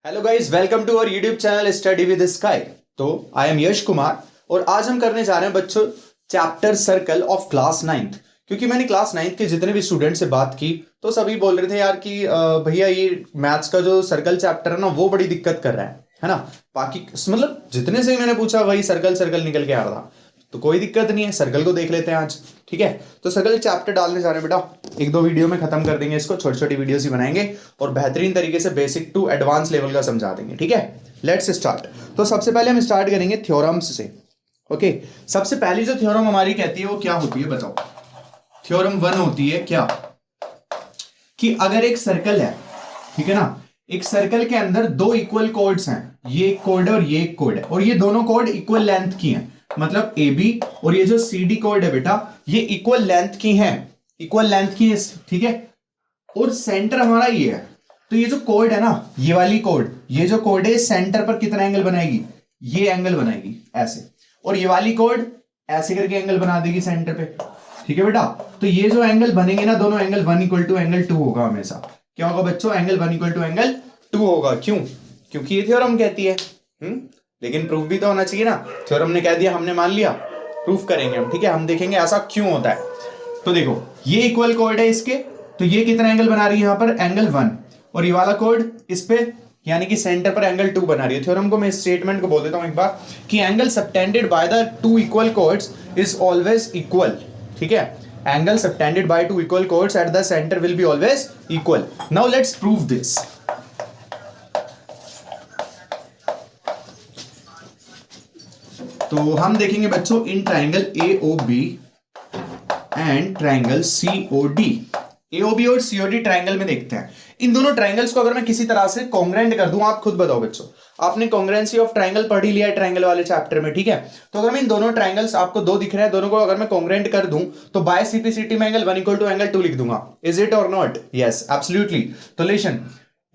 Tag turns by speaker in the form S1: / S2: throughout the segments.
S1: Hello guys, welcome to our YouTube channel study with Sky. तो I M Yash Kumar और आज हम करने जा रहे हैं बच्चों chapter circle of class ninth. क्योंकि मैंने क्लास नाइन्थ के जितने भी स्टूडेंट से बात की तो सभी बोल रहे थे यार कि भैया ये मैथ्स का जो सर्कल चैप्टर है ना वो बड़ी दिक्कत कर रहा है ना। बाकी मतलब जितने से मैंने पूछा वही सर्कल सर्कल निकल के आ रहा था। तो कोई दिक्कत नहीं है, सर्कल को देख लेते हैं आज। ठीक है, तो सर्कल चैप्टर डालने जा रहे हैं बेटा। एक दो वीडियो में खत्म कर देंगे इसको, छोटी छोटी वीडियोस ही बनाएंगे और बेहतरीन तरीके से बेसिक टू एडवांस लेवल का समझा देंगे। ठीक है, लेट्स स्टार्ट। तो सबसे पहले हम स्टार्ट करेंगे थ्योरम्स से। ओके, सबसे पहली जो थ्योरम हमारी कहती है वो क्या होती है बताओ। थ्योरम 1 होती है क्या, कि अगर एक सर्कल है, ठीक है ना, एक सर्कल के अंदर दो इक्वल कोड्स हैं, ये एक कोड है और ये एक कोड है, और ये दोनों कोड इक्वल लेंथ की हैं, मतलब ए बी और ये जो सी डी कोड है बेटा ये इक्वल लेंथ की हैं, इक्वल लेंथ की है। ठीक है, और सेंटर हमारा ये है। तो ये जो कोड है ना, ये वाली कोड, ये जो कोड है सेंटर पर कितना एंगल बनाएगी, ये एंगल बनाएगी ऐसे, और ये वाली कोड ऐसे करके एंगल बना देगी सेंटर पे। ठीक है बेटा, तो ये जो एंगल बनेंगे ना दोनों एंगल 1 इक्वल टू एंगल 2 होगा हमेशा। क्या होगा बच्चों, एंगल 1 इक्वल टू एंगल 2 होगा। क्यों? क्योंकि ये थ्योरम कहती है। लेकिन प्रूफ भी तो होना चाहिए ना। थ्योरम ने कह दिया, हमने मान लिया, प्रूफ करेंगे हम। ठीक है, हम देखेंगे ऐसा क्यों होता है। तो देखो ये इक्वल कोड है इसके, तो ये कितना एंगल बना रही है यहां पर, एंगल 1, और ये वाला कोड इस पे यानी कि सेंटर पर एंगल 2 बना रही है। थ्योरम को मैं स्टेटमेंट को बोल देता हूं एक बार, कि angle subtended by the two equal codes is always equal. ठीक है, angle subtended by two equal codes at the centre will be always equal. Now let's prove this. तो हम देखेंगे बच्चों in triangle AOB and triangle COD। AOB और COD triangle में देखते हैं। इन दोनों ट्राइंगल्स को अगर मैं किसी तरह से कॉन्ग्रेंट कर दूं, आप खुद बताओ बच्चों, आपने कॉन्ग्रेंसी ऑफ ट्राइंगल पढ़ ही लिया है ट्राइंगल वाले चैप्टर में। ठीक है, तो अगर मैं इन दोनों ट्राइंगल्स, आपको दो दिख रहे हैं, दोनों को अगर मैं कॉन्ग्रेंट कर दूं तो बाय CPCT में एंगल 1 इक्वल टू एंगल 2 लिख दूंगा। इज इट और नॉट? Yes, absolutely. तो लिसन,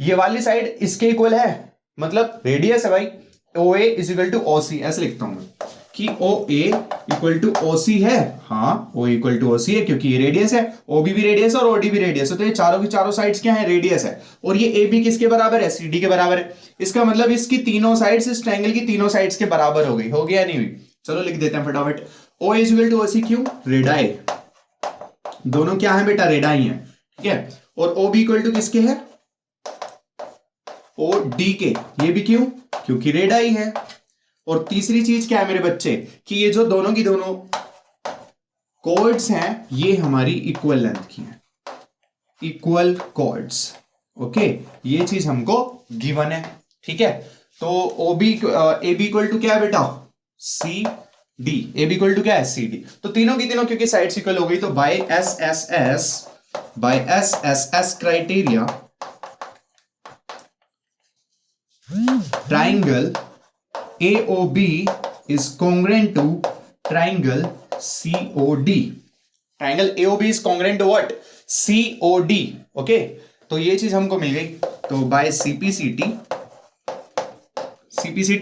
S1: ये वाली साइड इसके इक्वल है, मतलब रेडियस है भाई, OA is equal to OC, ऐसे लिखता हूं मैं कि OA इक्वल टू OC है। हाँ, OA इक्वल टू OC है क्योंकि ये रेडियस है, OB भी रेडियस है और OD भी रेडियस है, तो ये चारों की चारों साइड्स क्या है, रेडियस है। और ये AB किसके बराबर है, CD के बराबर है। इसका मतलब इसकी तीनों साइड्स, इस ट्रायंगल की तीनों साइड्स के बराबर हो गई, हो गया नहीं हुई? चलो लिख देते हैं फटाफट। OA is equal to OC, क्यों? रेडाई, दोनों क्या है बेटा, रेडाई है। ठीक है, और OB इक्वल टू किसके है, OD के, ये भी क्यों, क्योंकि रेडाई है। और तीसरी चीज क्या है मेरे बच्चे, कि ये जो दोनों की दोनों कॉर्ड्स हैं ये हमारी इक्वल लेंथ की हैं, इक्वल कॉर्ड्स। ओके, ये चीज हमको गिवन है। ठीक है, तो AB इक्वल टू क्या है बेटा, CD। AB इक्वल टू क्या है, CD। तो तीनों की तीनों क्योंकि साइड्स इक्वल हो गई, तो by SSS criteria triangle AOB is congruent to triangle COD. Triangle AOB is congruent to what? COD. Okay, तो ये चीज हमको मिल गई। तो बाय CPCT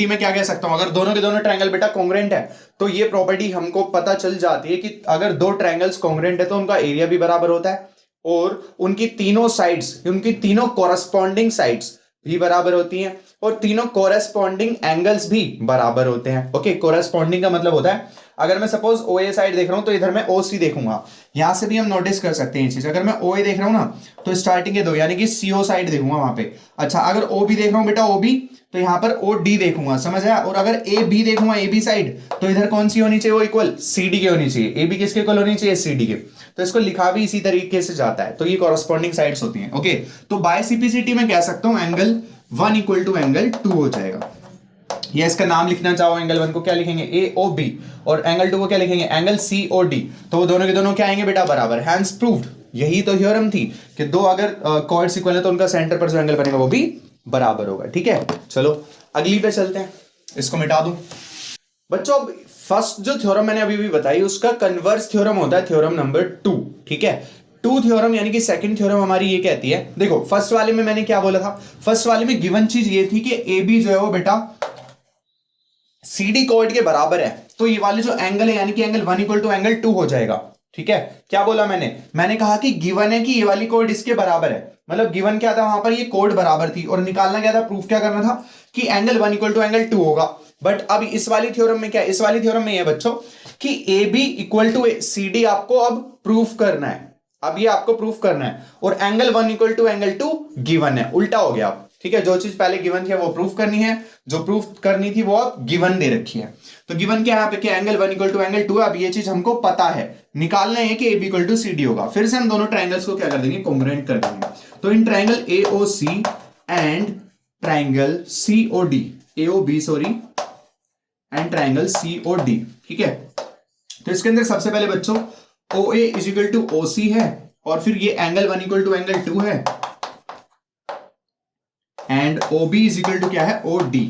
S1: में क्या कह सकता हूं, अगर दोनों के दोनों ट्रायंगल बेटा कॉन्ग्रेंट है तो ये प्रॉपर्टी हमको पता चल जाती है कि अगर दो ट्रायंगल्स कॉन्ग्रेंट है तो उनका एरिया भी बराबर होता है और उनकी तीनों साइड्स, उनकी तीनों कॉरस्पॉन्डिंग साइड्स भी बराबर होती हैं और तीनों कोरेस्पॉन्डिंग एंगल्स भी बराबर होते हैं। ओके, कोरेस्पॉन्डिंग का मतलब होता है अगर मैं सपोज OA साइड देख रहा हूं तो इधर मैं OC देखूंगा। यहां से भी हम नोटिस कर सकते हैं ये चीज, अगर मैं OA देख रहा हूं ना तो स्टार्टिंग के दो यानी कि CO साइड देखूंगा वहां पे। अच्छा, अगर OB देख रहा हूं बेटा OB, तो यहां पर OD देखूंगा, समझ आया? और अगर AB देखूंगा AB साइड, तो इधर कौन सी होनी चाहिए, वो इक्वल CD की होनी चाहिए। AB किसके इक्वल होनी चाहिए, CD के। तो इसको लिखा भी इसी तरीके से जाता है, तो ये कॉरस्पॉन्डिंग साइड्स होती हैं। ओके, तो बाय CPCT में कह सकता हूं एंगल 1 इक्वल टू एंगल 2 हो जाएगा। या इसका नाम लिखना चाहो, एंगल 1 को क्या लिखेंगे, AOB, और एंगल 2 को क्या लिखेंगे, एंगल COD। तो वो दोनों के दोनों क्या आएंगे बेटा, बराबर। Hence proved. यही तो थ्योरम थी कि दो अगर कॉर्ड्स इक्वल है तो उनका सेंटर पर जो एंगल बनेगा वो भी बराबर होगा। ठीक है, चलो अगली पे चलते हैं, इसको मिटा दूं बच्चों। फर्स्ट जो थ्योरम मैंने अभी भी बताई उसका कन्वर्स थ्योरम होता है थ्योरम नंबर 2। ठीक है, 2 थ्योरम यानी कि सेकंड थ्योरम हमारी ये कहती है, देखो फर्स्ट वाले में मैंने क्या बोला था, फर्स्ट वाले में गिवन चीज ये थी कि AB जो है वो बेटा CD कोड के बराबर है, तो ये वाले जो एंगल है यानी कि एंगल 1 इक्वल टू एंगल 2 हो जाएगा। ठीक है, क्या बोला मैंने कहा कि गिवन है कि ये वाली कोड इसके बराबर है, मतलब गिवन क्या था वहां पर, ये कोड बराबर थी और निकालना क्या था, प्रूफ क्या करना था कि एंगल 1 इक्वल टू एंगल 2 होगा। बट अब इस वाली थ्योरम में क्या, इस वाली थ्योरम में ये बच्चों कि A B equal to C D आपको अब प्रूफ करना है। अब ये आपको प्रूफ करना है और angle 1 equal to angle 2 given है, उल्टा हो गया। ठीक है, जो चीज पहले गिवन थी वो प्रूफ करनी है, जो प्रूफ करनी थी वो अब गिवन दे रखी है। तो गिवन क्या है यहाँ पे, क्या एंगल 1 इक्वल टू एंगल 2 है। अब ये चीज हमको पता है, निकालना है कि A B equal to C D होगा। फिर से हम दोनों ट्राइंगल्स को क्या कर देंगे, कॉन्ग्रुएंट कर देंगे। तो in triangle A O C and triangle C O D, A O B sorry and triangle C O D. ठीक है, तो इसके अंदर सबसे पहले बच्चों O A is equal to O C है और फिर ये एंगल 1 इक्वल टू एंगल 2 है and O B is equal to क्या है, ओ डी।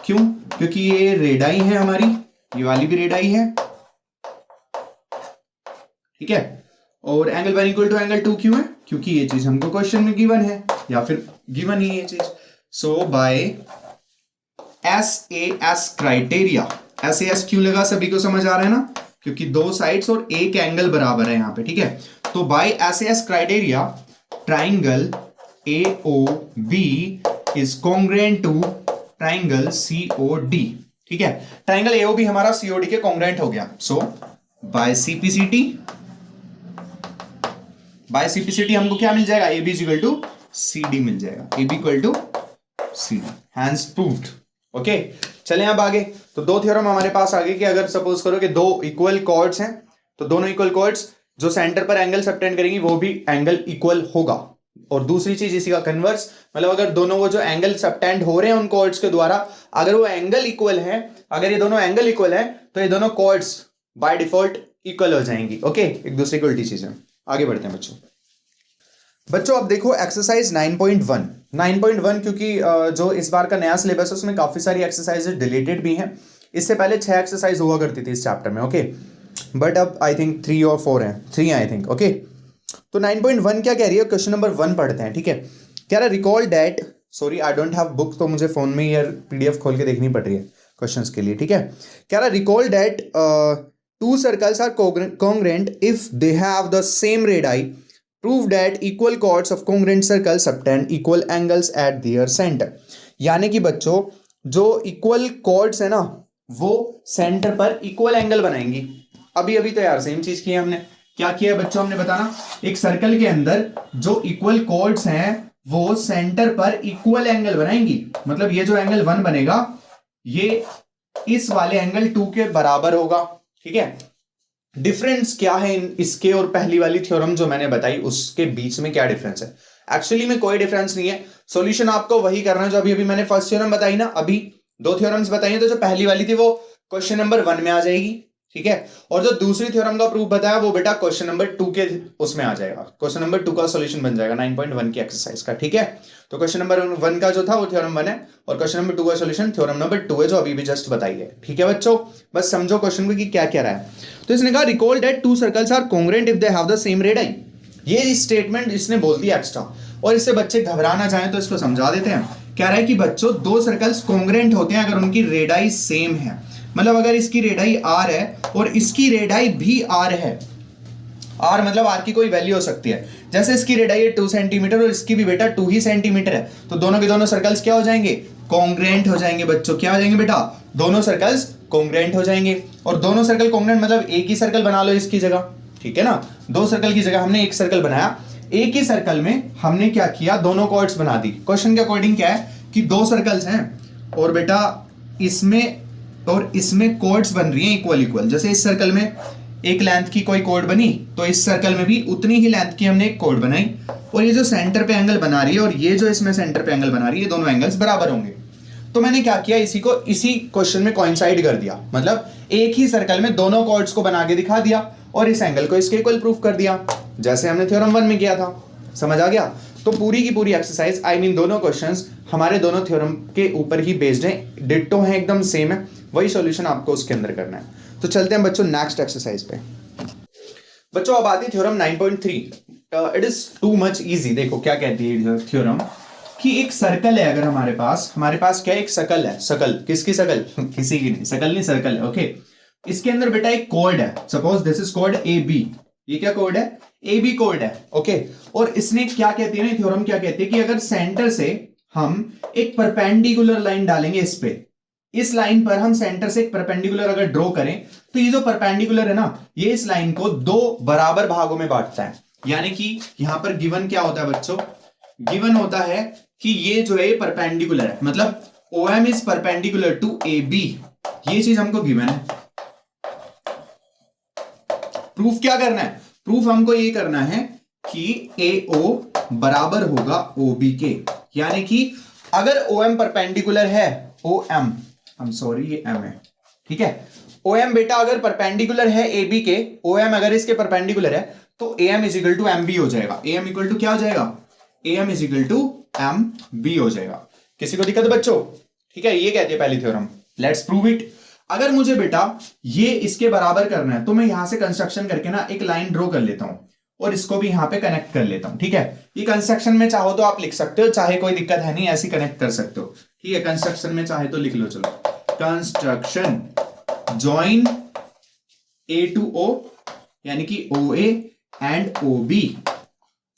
S1: क्यों, क्योंकि ये रेडाई है हमारी, ये वाली भी रेडाई है। ठीक है, और एंगल 1 इक्वल टू एंगल 2 क्यों है, क्योंकि ये चीज हमको क्वेश्चन में गिवन है या फिर गिवन ही है ये चीज। सो बाय SAS क्राइटेरिया, SAS क्यों लगा, सभी को समझ आ रहा है ना, क्योंकि दो साइड्स और एक एंगल बराबर है यहां पे। ठीक है, तो by SAS criteria triangle AOB is congruent to triangle COD। ठीक है, ट्राइंगल AOB हमारा COD के कॉन्ग्रुएंट हो गया। सो बाय CPCT हमको क्या मिल जाएगा, AB इक्वल टू CD मिल जाएगा, AB equal to CD, hence proved. Okay, चलें अब आगे। तो दो थ्योरम हमारे पास आगे कि अगर सपोज करो कि दो इक्वल कॉर्ड्स हैं तो दोनों इक्वल कॉर्ड्स जो सेंटर पर एंगल सबटेंड करेंगी वो भी एंगल इक्वल होगा। और दूसरी चीज इसी का कन्वर्स, मतलब अगर दोनों वो जो एंगल सबटेंड हो रहे हैं उन कॉर्ड्स के द्वारा अगर वो एंगल इक्वल है, अगर ये दोनों एंगल इक्वल है तो ये दोनों कॉर्ड्स बाय डिफॉल्ट इक्वल हो जाएंगी। ओके, एक दूसरे की उल्टी चीजें। आगे बढ़ते हैं बच्चों अब देखो एक्सरसाइज 9.1 क्योंकि जो इस बार का नया सिलेबस है उसमें काफी सारी एक्सरसाइजेज डिलीटेड भी हैं। इससे पहले 6 एक्सरसाइज हुआ करती थी इस चैप्टर में। ओके, बट अब आई थिंक 3 और 4 हैं, 3 आई थिंक। ओके, तो 9.1 क्या कह रही है, क्वेश्चन नंबर 1 पढ़ते हैं। ठीक है, कह रहा recall that, sorry I don't have book तो मुझे फोन में यार PDF खोल के देखनी पड़ रही है क्वेश्चंस के लिए। ठीक है, कह रहा recall that 2 circles are congruent if they have the same radii. Prove that equal chords of congruent circles subtend equal angles at their center. यानी कि बच्चों जो इक्वल कॉर्ड्स है ना वो सेंटर पर इक्वल एंगल बनाएंगी। अभी अभी तो यार सेम चीज की है हमने, क्या किया है बच्चों, हमने बताना एक सर्कल के अंदर जो इक्वल कॉर्ड्स हैं वो सेंटर पर इक्वल एंगल बनाएंगी। मतलब ये जो एंगल 1 बनेगा ये इस वाले एंगल 2 के बराबर होगा। ठीक है, डिफरेंस क्या है इसके और पहली वाली थ्योरम जो मैंने बताई उसके बीच में, क्या डिफरेंस है? एक्चुअली में कोई डिफरेंस नहीं है, सॉल्यूशन आपको वही करना है जो अभी अभी मैंने फर्स्ट थ्योरम बताई ना, अभी 2 थ्योरम्स बताई, तो जो पहली वाली थी वो क्वेश्चन नंबर 1 में आ जाएगी। ठीक है, और जो दूसरी थ्योरम का प्रूफ बताया वो बेटा क्वेश्चन नंबर 2 के उसमें आ जाएगा, क्वेश्चन नंबर 2 का सॉल्यूशन बन जाएगा 9.1 की एक्सरसाइज का। ठीक है, तो क्वेश्चन नंबर 1 का जो था वो थ्योरम 1 है और क्वेश्चन नंबर 2 का सॉल्यूशन थ्योरम नंबर 2 है जो अभी भी जस्ट बताई है। ठीक है बच्चों, बस समझो क्वेश्चन को कि क्या कह रहा है। तो इसने कहा recall that 2 circles are congruent if they have the same radii. ये स्टेटमेंट इसने बोल दिया एक्स्ट्रा, और इससे बच्चे घबरा ना जाएं तो इसको समझा देते हैं। कह रहा है कि बच्चों 2 सर्कल्स कॉन्ग्रुएंट होते हैं अगर उनकी रेडाई सेम है। मतलब अगर इसकी रेडाई R है और इसकी रेडाई भी R है, R मतलब R की कोई वैल्यू हो सकती है, जैसे इसकी रेडाई है 2 सेंटीमीटर और इसकी भी बेटा 2 ही सेंटीमीटर है, तो दोनों के दोनों सर्कल्स क्या हो जाएंगे, कॉन्ग्रुएंट हो जाएंगे। बच्चों क्या हो जाएंगे बेटा, दोनों सर्कल्स कॉन्ग्रुएंट हो जाएंगे। और दोनों सर्कल कॉन्ग्रुएंट मतलब एक ही सर्कल बना लो इसकी जगह। ठीक है ना, 2 सर्कल की जगह हमने एक सर्कल बनाया, एक ही सर्कल में हमने क्या किया, दोनों कॉर्ड्स बना दी। क्वेश्चन के अकॉर्डिंग क्या है कि 2 सर्कल्स हैं और बेटा इसमें और इसमें कॉर्ड्स बन रही हैं इक्वल इक्वल। जैसे इस सर्कल में एक लेंथ की कोई कॉर्ड बनी तो इस सर्कल में भी उतनी ही लेंथ की हमने एक कॉर्ड बनाई, और ये जो सेंटर पे एंगल बना रही है और ये जो इसमें सेंटर पे एंगल बना रही है, दोनों एंगल्स बराबर होंगे। तो मैंने क्या किया, इसी को इसी क्वेश्चन में कोइंसाइड कर दिया, मतलब एक ही सर्कल में दोनों कॉर्ड्स को बना के दिखा दिया और इस एंगल को इसके इक्वल प्रूफ कर दिया, जैसे हमने थ्योरम 1 में किया था। समझ आ गया? तो पूरी की पूरी एक्सरसाइज आई मीन दोनों क्वेश्चंस हमारे दोनों थ्योरम के ऊपर ही बेस्ड हैं, डिट्टो हैं, एकदम सेम है, वही सॉल्यूशन आपको उसके अंदर करना है। तो चलते हैं बच्चों नेक्स्ट एक्सरसाइज पे। बच्चों अब आती theorem 9.3। It is too much easy. देखो क्या कहती है थ्योरम कि एक सर्कल है, अगर हमारे पास क्या एक सर्कल है, सर्कल किसकी सर्कल किसी की नहीं, सर्कल नहीं सर्कल है। ओके, इसके अंदर बेटा एक कॉर्ड है, suppose this is chord AB। ये क्या कॉर्ड है, ए बी कोड है, ओके। और इसने क्या कहती है ना, थ्योरम क्या कहती है कि अगर सेंटर से हम एक परपेंडिकुलर लाइन डालेंगे इस पे, इस लाइन पर हम सेंटर से एक परपेंडिकुलर अगर ड्रॉ करें, तो ये जो परपेंडिकुलर है ना, ये इस लाइन को दो बराबर भागों में बांटता है। यानी कि यहां पर गिवन क्या होता है बच्चों, गिवन होता है कि ये जो है परपेंडिकुलर है, मतलब OM is perpendicular to AB, ये चीज हमको गिवन है। प्रूफ क्या करना है, प्रूफ हमको ये करना है कि AO बराबर होगा OB के, यानी कि अगर OM परपेंडिकुलर है, OM, I'm sorry ये M है, ठीक है। OM बेटा अगर परपेंडिकुलर है AB के, OM अगर इसके परपेंडिकुलर है, तो AM is equal to MB हो जाएगा। AM इक्वल टू क्या हो जाएगा, AM is equal to MB हो जाएगा। किसी को दिक्कत बच्चों, ठीक है। ये कहती है पहली थ्योरम। Let's prove it. अगर मुझे बेटा ये इसके बराबर करना है, तो मैं यहां से कंस्ट्रक्शन करके ना एक लाइन ड्रॉ कर लेता हूं और इसको भी यहां पे कनेक्ट कर लेता हूं, ठीक है। ये कंस्ट्रक्शन में चाहो तो आप लिख सकते हो, चाहे कोई दिक्कत है नहीं, ऐसी कनेक्ट कर सकते हो, ठीक है। कंस्ट्रक्शन में चाहे तो लिख लो, चलो। Construction join A to O, यानी कि OA एंड OB,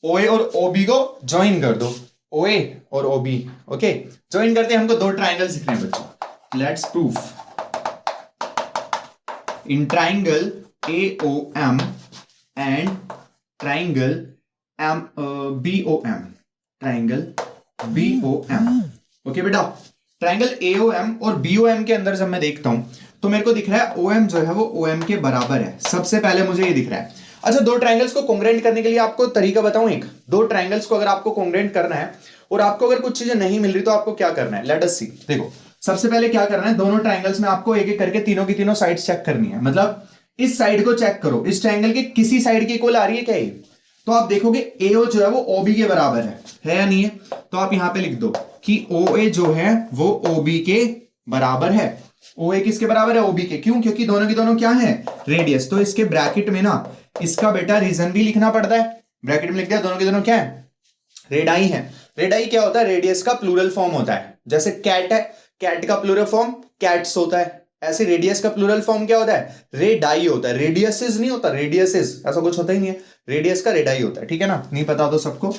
S1: OA और OB को ज्वाइन कर दो, OA और OB, ओके। ज्वाइन करते हैं, हमको दो ट्राइंगल्स दिख रहे हैं बच्चों। Let's proof. In triangle AOM and triangle BOM, triangle BOM, okay बेटा। ट्राइंगल AOM और BOM के अंदर जब मैं देखता हूं, तो मेरे को दिख रहा है OM जो है वो OM के बराबर है। सबसे पहले मुझे ये दिख रहा है। अच्छा, दो ट्राइंगल्स को कॉन्ग्रुएंट करने के लिए आपको तरीका बताऊं एक। दो ट्राइंगल्स को अगर आपको कॉन्ग्रुएंट करना है और आपको अगर कुछ चीजें नहीं मिल रही, तो आपको क्या करना है, लेट अस सी। देखो, सबसे पहले क्या करना है, दोनों ट्राइंगल्स में आपको एक एक करके तीनों की तीनों साइड्स चेक करनी है। मतलब इस साइड को चेक करो, इस ट्राइंगल के किसी साइड की इक्वल आ रही है क्या ये, तो आप देखोगे AO जो है वो OB के बराबर है या नहीं है। तो आप यहां पे लिख दो कि OA जो है वो OB के बराबर है। OA किसके बराबर है, OB के। क्यों, क्योंकि दोनों की दोनों क्या है, रेडियस। तो इसके ब्रैकेट में ना इसका बेटा रीजन भी लिखना पड़ता है। ब्रैकेट में लिख दिया, दोनों के दोनों क्या है, रेडाई है। रेडाई क्या होता है, रेडियस का प्लूरल फॉर्म होता है। जैसे कैट है, कैट का प्लूरल फॉर्म कैट्स होता है, ऐसे रेडियस का प्लूरल फॉर्म क्या होता है, रेडाई होता है। रेडियसेस नहीं होता, रेडियसेस ऐसा कुछ होता ही नहीं है। रेडियस का रेडाई होता है, ठीक है ना। नहीं पता तो सबको,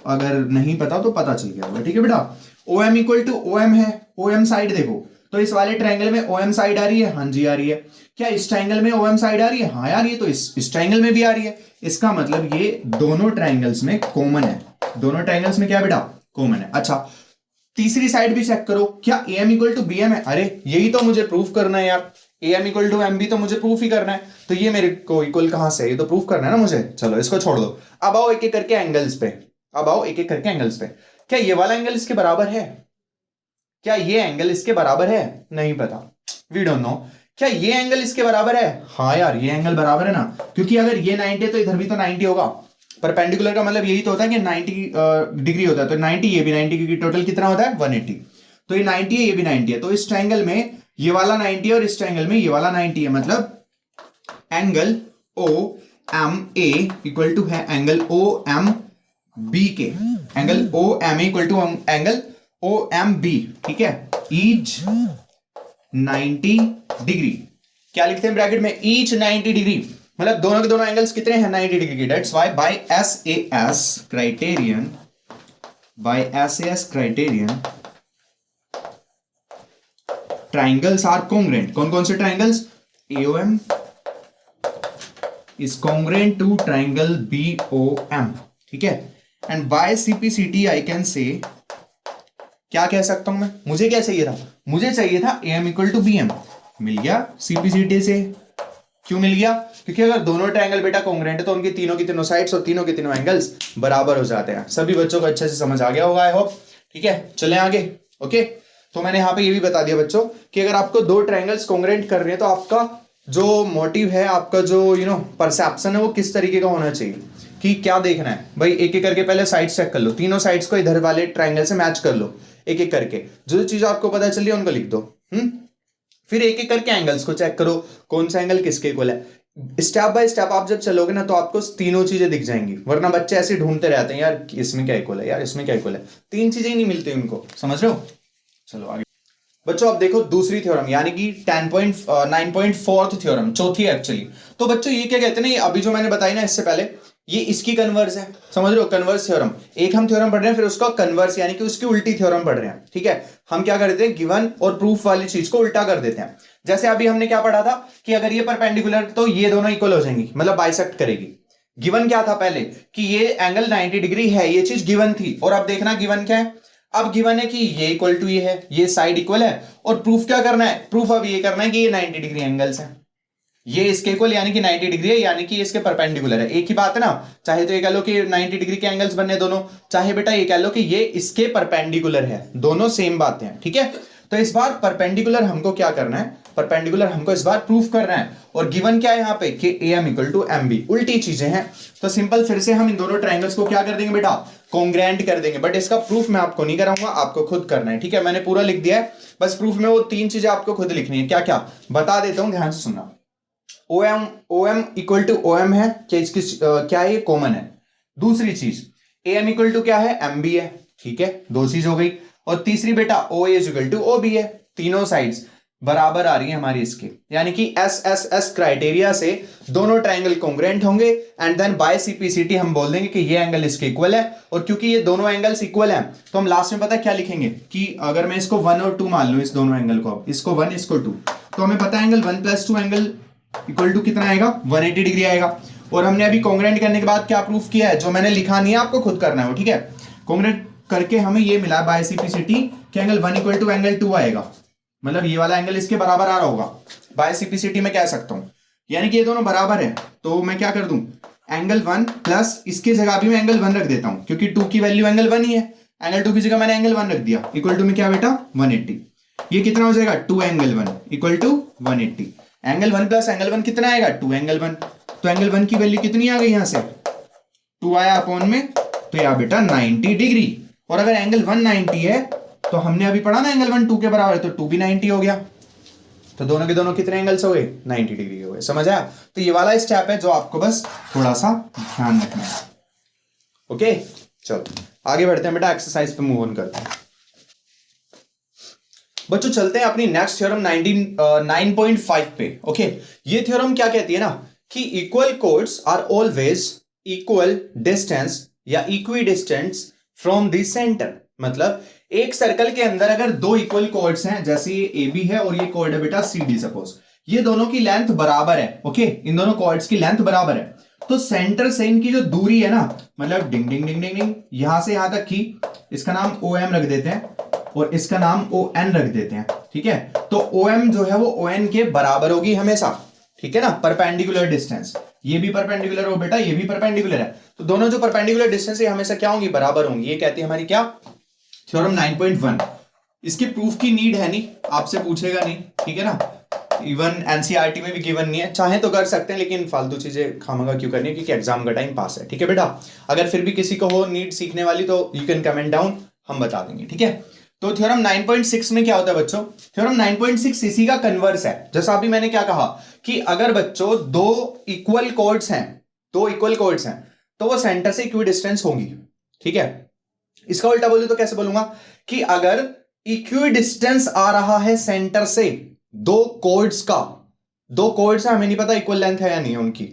S1: अगर नहीं पता तो पता चल गया होगा, ठीक है बेटा। OM इक्वल टू OM है, OM साइड देखो, तो इस वाले ट्रायंगल में OM साइड आ रही है, हाँ जी आ रही है। क्या इस ट्रायंगल में OM साइड आ रही है, हाँ यार ये तो इस ट्रायंगल में भी आ रही है। इसका मतलब ये दोनों ट्रायंगल्स में कॉमन है। दोनों ट्रायंगल्स में क्या बेटा, कॉमन है। अच्छा, तीसरी साइड भी चेक करो, क्या AM इक्वल टू BM है। अरे यही तो मुझे प्रूफ करना है यार, AM इक्वल टू MB तो मुझे प्रूफ ही करना है। तो ये मेरे को इक्वल कहां से है, ये तो प्रूफ करना है ना मुझे। चलो इसको छोड़ दो, अब आओ एक एक करके एंगल्स पे। अब आओ एक एक करके एंगल्स पे। क्या ये वाला एंगल इसके बराबर है, क्या ये एंगल इसके बराबर है, नहीं पता, वी डोंट नो। क्या ये एंगल इसके बराबर है, हाँ यार ये एंगल बराबर है ना, क्योंकि अगर ये 90 है तो इधर भी तो 90 होगा। परपेंडिकुलर का मतलब यही तो होता है कि 90 डिग्री होता है, तो 90 ये भी 90, क्योंकि टोटल कितना होता है 180। तो ये 90 है, ये भी 90 है। तो इस ट्रायंगल में ये वाला 90 है और इस ट्रायंगल में ये वाला 90 है। मतलब एंगल OMA इक्वल टू है एंगल OMB के। Angle OMA equal to angle OMB, ठीक है। ईच 90 डिग्री, क्या लिखते हैं ब्रैकेट में, ईच 90 डिग्री, मतलब दोनों के दोनों एंगल्स कितने हैं, 90 डिग्री की। That's why by SAS criterion, by SAS criterion triangles are congruent. कौन कौन से triangles, AOM is congruent to triangle BOM, ठीक है। And by CPCT I can say, क्या कह सकता हूं मैं, मुझे क्या चाहिए था, मुझे चाहिए था AM इक्वल टू BM, मिल गया CPCT से। क्यों मिल गया, क्योंकि अगर दोनों ट्रायंगल बेटा कॉन्ग्रुएंट है तो उनकी तीनों की तीनों साइड्स और तीनों के तीनों एंगल्स बराबर हो जाते हैं। सभी बच्चों को अच्छे से समझ आ गया होगा आई होप, ठीक है। चलें आगे, ओके। तो मैंने यहाँ पे ये भी बता दिया बच्चों कि अगर आपको दो ट्रायंगल्स कॉन्ग्रुएंट कर रहे हैं, तो आपका जो मोटिव है, आपका जो परसेप्शन है, वो किस तरीके का होना चाहिए, कि क्या देखना है भाई। एक एक करके पहले साइड चेक कर लो, तीनों साइड्स को इधर वाले ट्रायंगल से मैच कर लो, एक एक करके जो चीज आपको पता चली उनको लिख दो। फिर एक एक करके एंगल्स को चेक करो, कौन सा एंगल किसके इक्वल है। स्टेप बाय स्टेप आप जब चलोगे ना, तो आपको तीनों चीजें दिख जाएंगी। वरना बच्चे ऐसे ढूंढते रहते हैं, यार इसमें क्या इक्वल है, यार इसमें क्या इक्वल है, तीन चीजें ही नहीं मिलती उनको, समझ रहे हो। चलो आगे बच्चों, अब देखो दूसरी थ्योरम, यानी कि 9.4 थ्योरम, चौथी एक्चुअली। तो बच्चों ये क्या कहते हैं ना, ये अभी जो मैंने बताई ना इससे पहले, ये इसकी कन्वर्स है, समझ रहे हो, कन्वर्स थ्योरम। एक हम थ्योरम पढ़ रहे हैं, फिर उसका कन्वर्स यानी कि उसकी उल्टी थ्योरम पढ़ रहे हैं, ठीक है। हम क्या करते हैं, गिवन और प्रूफ वाली चीज को उल्टा कर देते हैं। जैसे अभी हमने क्या पढ़ा था कि अगर ये परपेंडिकुलर तो ये दोनों इक्वल हो जाएंगी, मतलब बाइसेक्ट करेगी। गिवन क्या था पहले कि ये एंगल 90 डिग्री है, ये चीज गिवन थी। और अब देखना गिवन क्या है, अब गिवन है कि ये इक्वल टू ये है, ये साइड इक्वल है। और प्रूफ क्या करना है, प्रूफ अब ये करना है कि ये 90 डिग्री एंगल्स है, ये इसके इक्वल यानी कि 90 डिग्री है, यानी कि इसके परपेंडिकुलर है। एक ही बात है ना, चाहे तो ये कह लो कि 90 डिग्री के एंगल्स बनने दोनों, चाहे बेटा ये कह लो कि ये इसके परपेंडिकुलर है, दोनों सेम बातें हैं, ठीक है। तो इस बार परपेंडिकुलर हमको क्या करना है, परपेंडिकुलर हमको इस बार प्रूफ करना है। और गिवन क्या है यहाँ पे कि AM इक्वल टू MB, उल्टी चीजें हैं। तो सिंपल फिर से हम इन दोनों ट्राइंगल्स को क्या कर देंगे बेटा, कॉन्ग्रेंट कर देंगे। बट इसका प्रूफ मैं आपको नहीं कराऊंगा, आपको खुद करना है, ठीक है। मैंने पूरा लिख दिया है, बस प्रूफ में वो 3 चीजें आपको खुद लिखनी है। क्या क्या बता देता हूं, ध्यान से सुनना। OM इक्वल टू OM है, क्या है, ये कॉमन है। दूसरी चीज AM इक्वल टू क्या है, MB है, ठीक है, 2 चीज हो गई। और तीसरी बेटा OA इक्वल टू OB है, तीनों साइड्स बराबर आ रही है हमारी इसके, यानी कि SSS क्राइटेरिया से दोनों ट्राइंगल कॉन्ग्रेंट होंगे। एंड देन बाय CPCT हम बोल देंगे कि ये एंगल इसके इक्वल है। और क्योंकि ये दोनों एंगल्स इक्वल हैं, तो हम लास्ट में पता है क्या लिखेंगे कि अगर मैं इसको 1 और 2 मान लूं, इस दोनों एंगल को, इसको 1 इसको 2, तो हमें पता है एंगल 1 + 2 एंगल इक्वल टू कितना आएगा, 180 डिग्री आएगा। और हमने अभी कॉन्ग्रेंट करने के बाद क्या प्रूफ किया है, जो मैंने लिखा नहीं है, आपको खुद करना है वो, ठीक है। कॉन्ग्रेंट करके हमें ये मिला बाय CPCT कि एंगल 1 इक्वल टू एंगल 2 आएगा, मतलब ये वाला एंगल इसके बराबर आ रहा होगा। बाय CPCT में कह सकता हूं, यानी कि ये दोनों बराबर है। तो मैं क्या कर दूं, एंगल 1 प्लस इसकी जगह भी मैं एंगल 1 रख देता हूं, क्योंकि 2 की वैल्यू एंगल 1 ही है। एंगल 2 की जगह मैंने एंगल 1 रख दिया, इक्वल टू में क्या बेटा, 180। ये कितना हो जाएगा, 2 angle 1 equal to 180। Angle 1 plus angle 1 कितना आएगा, 2 एंगल 1। तो एंगल 1 की वैल्यू कितनी आ गई, यहां से 2 आया अपॉन में, तो यह बेटा 90 डिग्री। और अगर एंगल 1 90 है, तो हमने अभी पढ़ा ना एंगल 1 2 के बराबर है, तो 2 भी 90 हो गया। तो दोनों के दोनों कितने एंगल्स हो गए, 90 डिग्री हो गए। समझ आया। तो ये वाला स्टेप है जो आपको बस थोड़ा सा ध्यान रखना है। ओके, चलो आगे बढ़ते हैं बेटा, एक्सरसाइज पे मूव ऑन करते हैं। बच्चों चलते हैं अपनी नेक्स्ट थ्योरम 9.5 पे। ओके, ये थ्योरम क्या कहती है ना कि equal chords are always equal distance या equidistance from the centre. मतलब एक सर्कल के अंदर अगर 2 इक्वल कोड्स हैं, जैसे ये AB है और ये कोड है बेटा CD, सपोज ये दोनों की लेंथ बराबर है। ओके, इन दोनों कोड्स की लेंथ बराबर है, तो सेंटर से इनकी जो दूरी है ना, मतलब डिंग डिंग डिंग डिंग डिंग, यहां से यहां तक की, इसका नाम OM रख देते हैं और इसका नाम ON रख देते हैं, ठीक है। तो OM जो है वो ON के बराबर होगी हमेशा, ठीक है ना, परपेंडिकुलर डिस्टेंस। ये भी परपेंडिकुलर हो बेटा, ये भी परपेंडिकुलर है, तो दोनों जो परपेंडिकुलर डिस्टेंस है हमेशा क्या होंगी, बराबर होंगी। ये कहती है हमारी क्या, थ्योरम 9.1। इसके प्रूफ की नीड है नहीं, आपसे पूछेगा नहीं, ठीक है ना। इवन NCERT में भी गिवन नहीं है, चाहे तो कर सकते हैं, लेकिन फालतू चीजें खामगा क्यों करनी है, क्योंकि एग्जाम का टाइम पास है, ठीक है बेटा। अगर फिर भी किसी को हो नीड सीखने वाली, तो यू कैन कमेंट डाउन, हम बता देंगे, ठीक है। तो थ्योरम 9.6 में क्या होता है बच्चों, थ्योरम 9.6 इसी का कन्वर्स है। जैसा अभी मैंने क्या कहा कि अगर बच्चों 2 इक्वल कोड्स हैं, 2 इक्वल कोड्स हैं, तो वो सेंटर से इक्वी डिस्टेंस होंगी, ठीक है। इसका उल्टा बोलूं तो कैसे बोलूंगा कि अगर इक्वी डिस्टेंस आ रहा है सेंटर से 2 कोड्स का, 2 कोड्स है, हमें नहीं पता इक्वल लेंथ है या नहीं है, उनकी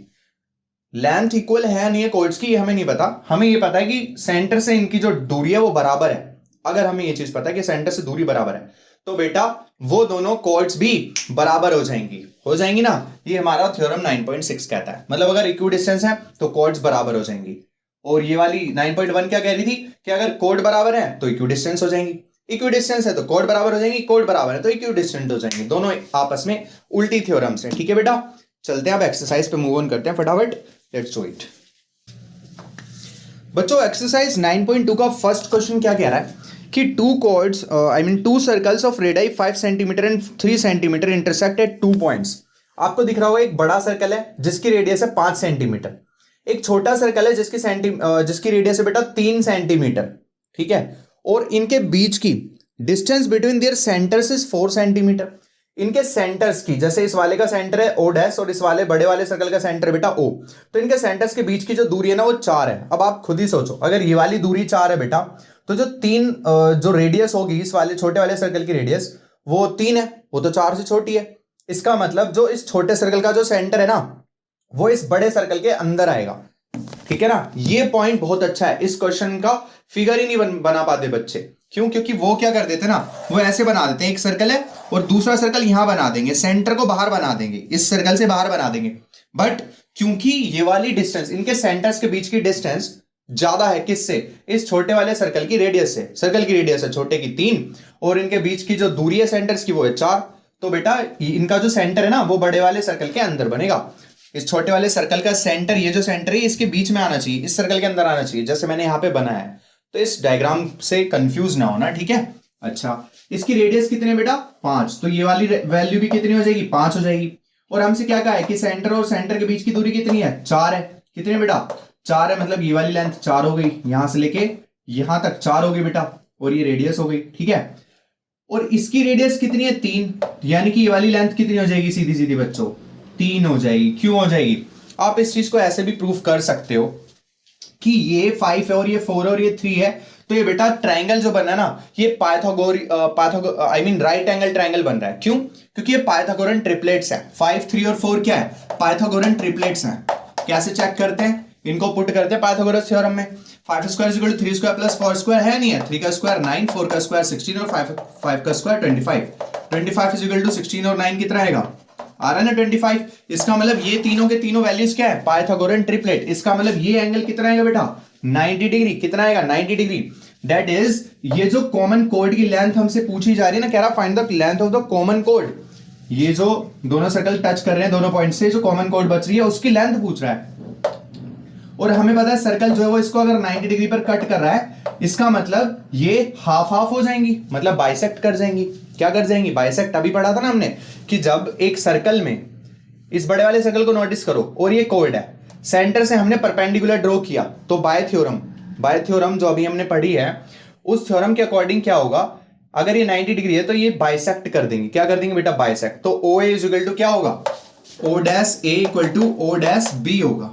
S1: लेंथ इक्वल है या नहीं है कोड्स की, हमें नहीं पता। हमें ये पता है कि सेंटर से इनकी जो दूरी है वो बराबर है। अगर हमें ये चीज पता है कि सेंटर से दूरी बराबर है, तो बेटा वो दोनों कोड्स भी बराबर हो जाएंगी ना। ये हमारा थ्योरम 9.6 कहता है, मतलब अगर इक्वी डिस्टेंस है तो कोड्स बराबर हो जाएंगी। और ये वाली 9.1 क्या कह रही थी कि अगर कोड बराबर है तो इक्वी डिस्टेंस हो जाएंगी, इक्वी डिस्टेंस है तो कोड बराबर हो जाएंगी, कोड बराबर है तो इक्वी डिस्टेंस हो जाएंगे। दोनों आपस में उल्टी थ्योरम्स हैं, ठीक है बेटा। चलते हैं अब एक्सरसाइज पे मूव ऑन करते हैं फटाफट, लेट्स डू इट। बच्चों एक्सरसाइज 9.2 का फर्स्ट क्वेश्चन क्या कह रहा है कि 2 circles of radius 5 centimetre and 3 centimetre intersect at 2 points. आपको दिख रहा होगा एक बड़ा सर्कल है जिसकी रेडियस है 5 सेंटीमीटर, एक छोटा सर्कल है जिसकी रेडियस है बेटा 3 सेंटीमीटर, ठीक है। और इनके बीच की distance between their centres is 4 centimetre. इनके सेंटर्स की, जैसे इस वाले का सेंटर है O डैश और इस वाले बड़े वाले सर्कल का सेंटर बेटा O, तो इनके सेंटर्स के बीच की जो दूरी है ना वो 4 है। अब आप खुद ही सोचो, अगर ये वाली दूरी 4 है बेटा, तो जो रेडियस होगी इस वाले छोटे वाले सर्कल की रेडियस वो 3 है, वो तो 4 से छोटी है। इसका मतलब जो इस छोटे सर्कल का जो सेंटर है ना वो इस बड़े सर्कल के अंदर आएगा। ठीक है ना, ये पॉइंट बहुत अच्छा है। इस क्वेश्चन का फिगर ही नहीं बना पाते बच्चे, क्यों? क्योंकि वो क्या कर देते ना, वो ऐसे बना देते हैं, एक सर्कल है और दूसरा सर्कल यहां बना देंगे, सेंटर को बाहर बना देंगे, इस सर्कल से बाहर बना देंगे। बट क्योंकि ये वाली डिस्टेंस, इनके सेंटर्स के बीच की डिस्टेंस ज्यादा है, किससे? इस छोटे वाले सर्कल की रेडियस से। सर्कल की रेडियस है छोटे की 3 और इनके बीच की जो दूरी है सेंटर्स की वो है 4। तो बेटा इनका जो सेंटर है ना वो बड़े वाले सर्कल के अंदर बनेगा। इस छोटे वाले सर्कल का सेंटर, ये जो सेंटर है इसके बीच में आना चाहिए, इस सर्कल के अंदर आना चाहिए, जैसे मैंने यहां पे बनाया है। तो इस डायग्राम से कंफ्यूज ना होना, ठीक है। अच्छा, इसकी रेडियस कितनी है बेटा? 5। तो ये वाली वैल्यू भी कितनी हो जाएगी? 5 हो जाएगी। और हमसे क्या कहा है कि सेंटर और सेंटर के बीच की दूरी कितनी है? 4 है। कितनी है बेटा? 4 है, मतलब ये वाली लेंथ 4 हो गई, यहां से लेके यहां तक 4 हो गई बेटा, और ये रेडियस हो गई, ठीक है। और इसकी रेडियस कितनी है? 3, यानी कि ये वाली लेंथ कितनी हो जाएगी? सीधी सीधी बच्चों 3 हो जाएगी। क्यों हो जाएगी? आप इस चीज को ऐसे भी प्रूफ कर सकते हो कि ये 5 है और ये 4 और ये 3 है, तो ये बेटा ट्रायंगल जो बना है ना, ये राइट एंगल ट्रायंगल बन रहा है। क्यों? क्योंकि ये पाइथागोरन ट्रिपलेट्स है। 5, 3 और 4 क्या है? पाइथागोरन ट्रिपलेट्स हैं। कैसे चेक करते हैं? इनको पुट करते हैं पाइथागोरस थ्योरम में। 5 square is equal to 3 square plus 4 square है, नहीं है? 3 का स्क्वायर 9, 4 का स्क्वायर 16 और 5 का स्क्वायर 25। 25 इज इक्वल टू 16 और 9 कितना आएगा? आ रहा है ना 25। इसका मतलब ये तीनों के तीनों वैल्यूज क्या है? Pythagorean triplet. इसका मतलब ये एंगल कितना आएगा बेटा? 90 डिग्री। कितना आएगा? 90 डिग्री। दैट इज, ये जो कॉमन कोड की लेंथ हमसे पूछी जा रही है ना, कह रहा find the length of the common code. ये जो दोनों सर्कल टच कर रहे हैं, दोनों पॉइंट से जो कॉमन कोड बच रही है उसकी लेंथ पूछ रहा है। और हमें पता है सर्कल जो है वो इसको अगर 90 डिग्री पर कट कर रहा है, इसका मतलब ये हाफ हाफ हो जाएंगी, मतलब बाइसेक्ट कर जाएंगी। क्या कर जाएंगी? बाइसेक्ट। अभी पढ़ा था ना हमने कि जब एक सर्कल में, इस बड़े वाले सर्कल को नोटिस करो, और ये कोड है, सेंटर से हमने परपेंडिकुलर ड्रॉ किया, तो बाय थ्योरम जो अभी हमने पढ़ी है, उस थ्योरम के अकॉर्डिंग क्या होगा? अगर ये 90 डिग्री है तो ये बाइसेक्ट कर देंगे। क्या कर देंगे बेटा? बाइसेक्ट। तो O A is equal to क्या होगा? O dash A equal to O dash B होगा।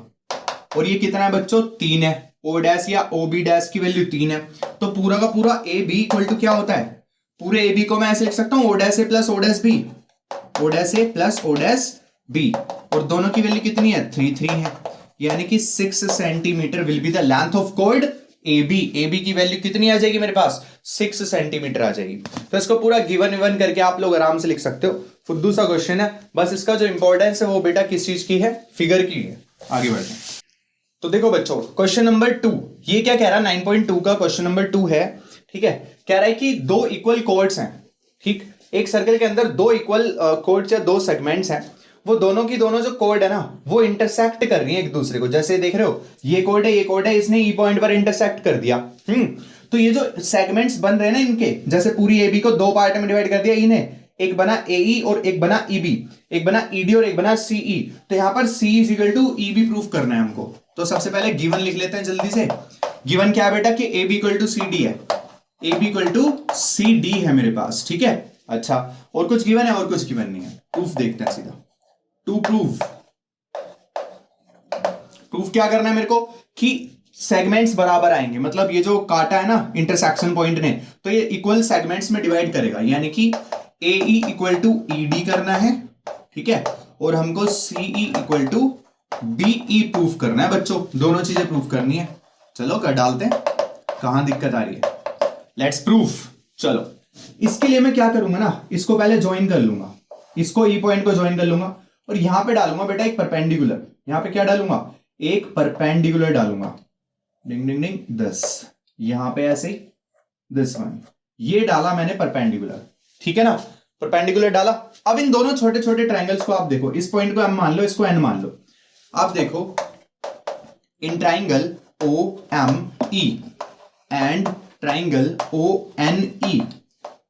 S1: और ये कितना है बच्चों? 3 है। ओ डैश या ओ बी डैश की वैल्यू 3 है। तो पूरा का पूरा ए बी इक्वल टू क्या होता है? पूरे ए बी को मैं ऐसे लिख सकता हूं, O dash A plus O dash B, O dash A plus O dash B. और दोनों की वैल्यू कितनी है? 3 3 है। यानी कि 6 centimetre will be the length of कोड ए बी। ए बी की वैल्यू कितनी आ जाएगी मेरे पास? 6 सेंटीमीटर आ जाएगी। तो इसको पूरा गिवन विवन करके आप लोग आराम से लिख सकते हो। फुद्दू सा क्वेश्चन है, बस इसका जो इंपॉर्टेंस है वो बेटा किस चीज की है? फिगर की है। आगे बढ़ते हैं। तो देखो बच्चों, क्वेश्चन नंबर 2 ये क्या कह रहा है? 9.2 का क्वेश्चन नंबर 2 है, ठीक है। कह रहा है कि दो इक्वल कोर्ड्स हैं, ठीक। एक सर्कल के अंदर दो इक्वल कोर्ड्स या दो सेगमेंट्स हैं, वो दोनों की दोनों जो कोड है ना वो इंटरसेक्ट कर रही है एक दूसरे को। जैसे देख रहे हो, ये कोड है, ये कोड है, इसने ई पॉइंट पर इंटरसेक्ट कर दिया। तो ये जो सेगमेंट्स बन रहे हैं ना इनके, जैसे पूरी ए बी को दो पार्ट में डिवाइड कर दिया इन्हें, एक बना AE और एक बना EB, एक बना ED और एक बना CE। तो यहां पर C is equal to EB proof करना है हमको। तो सबसे पहले गिवन लिख लेते हैं जल्दी से। गिवन क्या है बेटा? कि AB इक्वल टू CD है, AB इक्वल टू CD है मेरे पास, ठीक है। अच्छा, और कुछ गिवन है? और कुछ गिवन नहीं है। प्रूफ देखते हैं सीधा। टू प्रूफ क्या करना है मेरे को? कि सेगमेंट्स बराबर आएंगे, मतलब ये जो काटा है ना इंटरसेक्शन पॉइंट ने, तो ये इक्वल सेगमेंट्स में डिवाइड करेगा। यानी कि AE इक्वल टू ED करना है, ठीक है। और हमको CE equal to BE proof करना है बच्चों। दोनों चीजें प्रूफ करनी है। चलो कर डालते हैं, कहां दिक्कत आ रही है। Let's proof. चलो, इसके लिए मैं क्या करूंगा ना, इसको पहले ज्वाइन कर लूंगा, इसको ई पॉइंट को ज्वाइन कर लूंगा और यहां पे डालूंगा बेटा एक परपेंडिकुलर। यहां पे क्या डालूंगा? एक परपेंडिकुलर डालूंगा। डिंग डिंग डिंग 10, यहां पे ऐसे ही दिस वन, ये डाला मैंने परपेंडिकुलर, ठीक है ना। परपेंडिकुलर डाला। अब इन दोनों छोटे छोटे ट्राइंगल्स को आप देखो, इस पॉइंट को M मान लो, इसको N मान लो। आप देखो, in triangle OME and triangle ONE,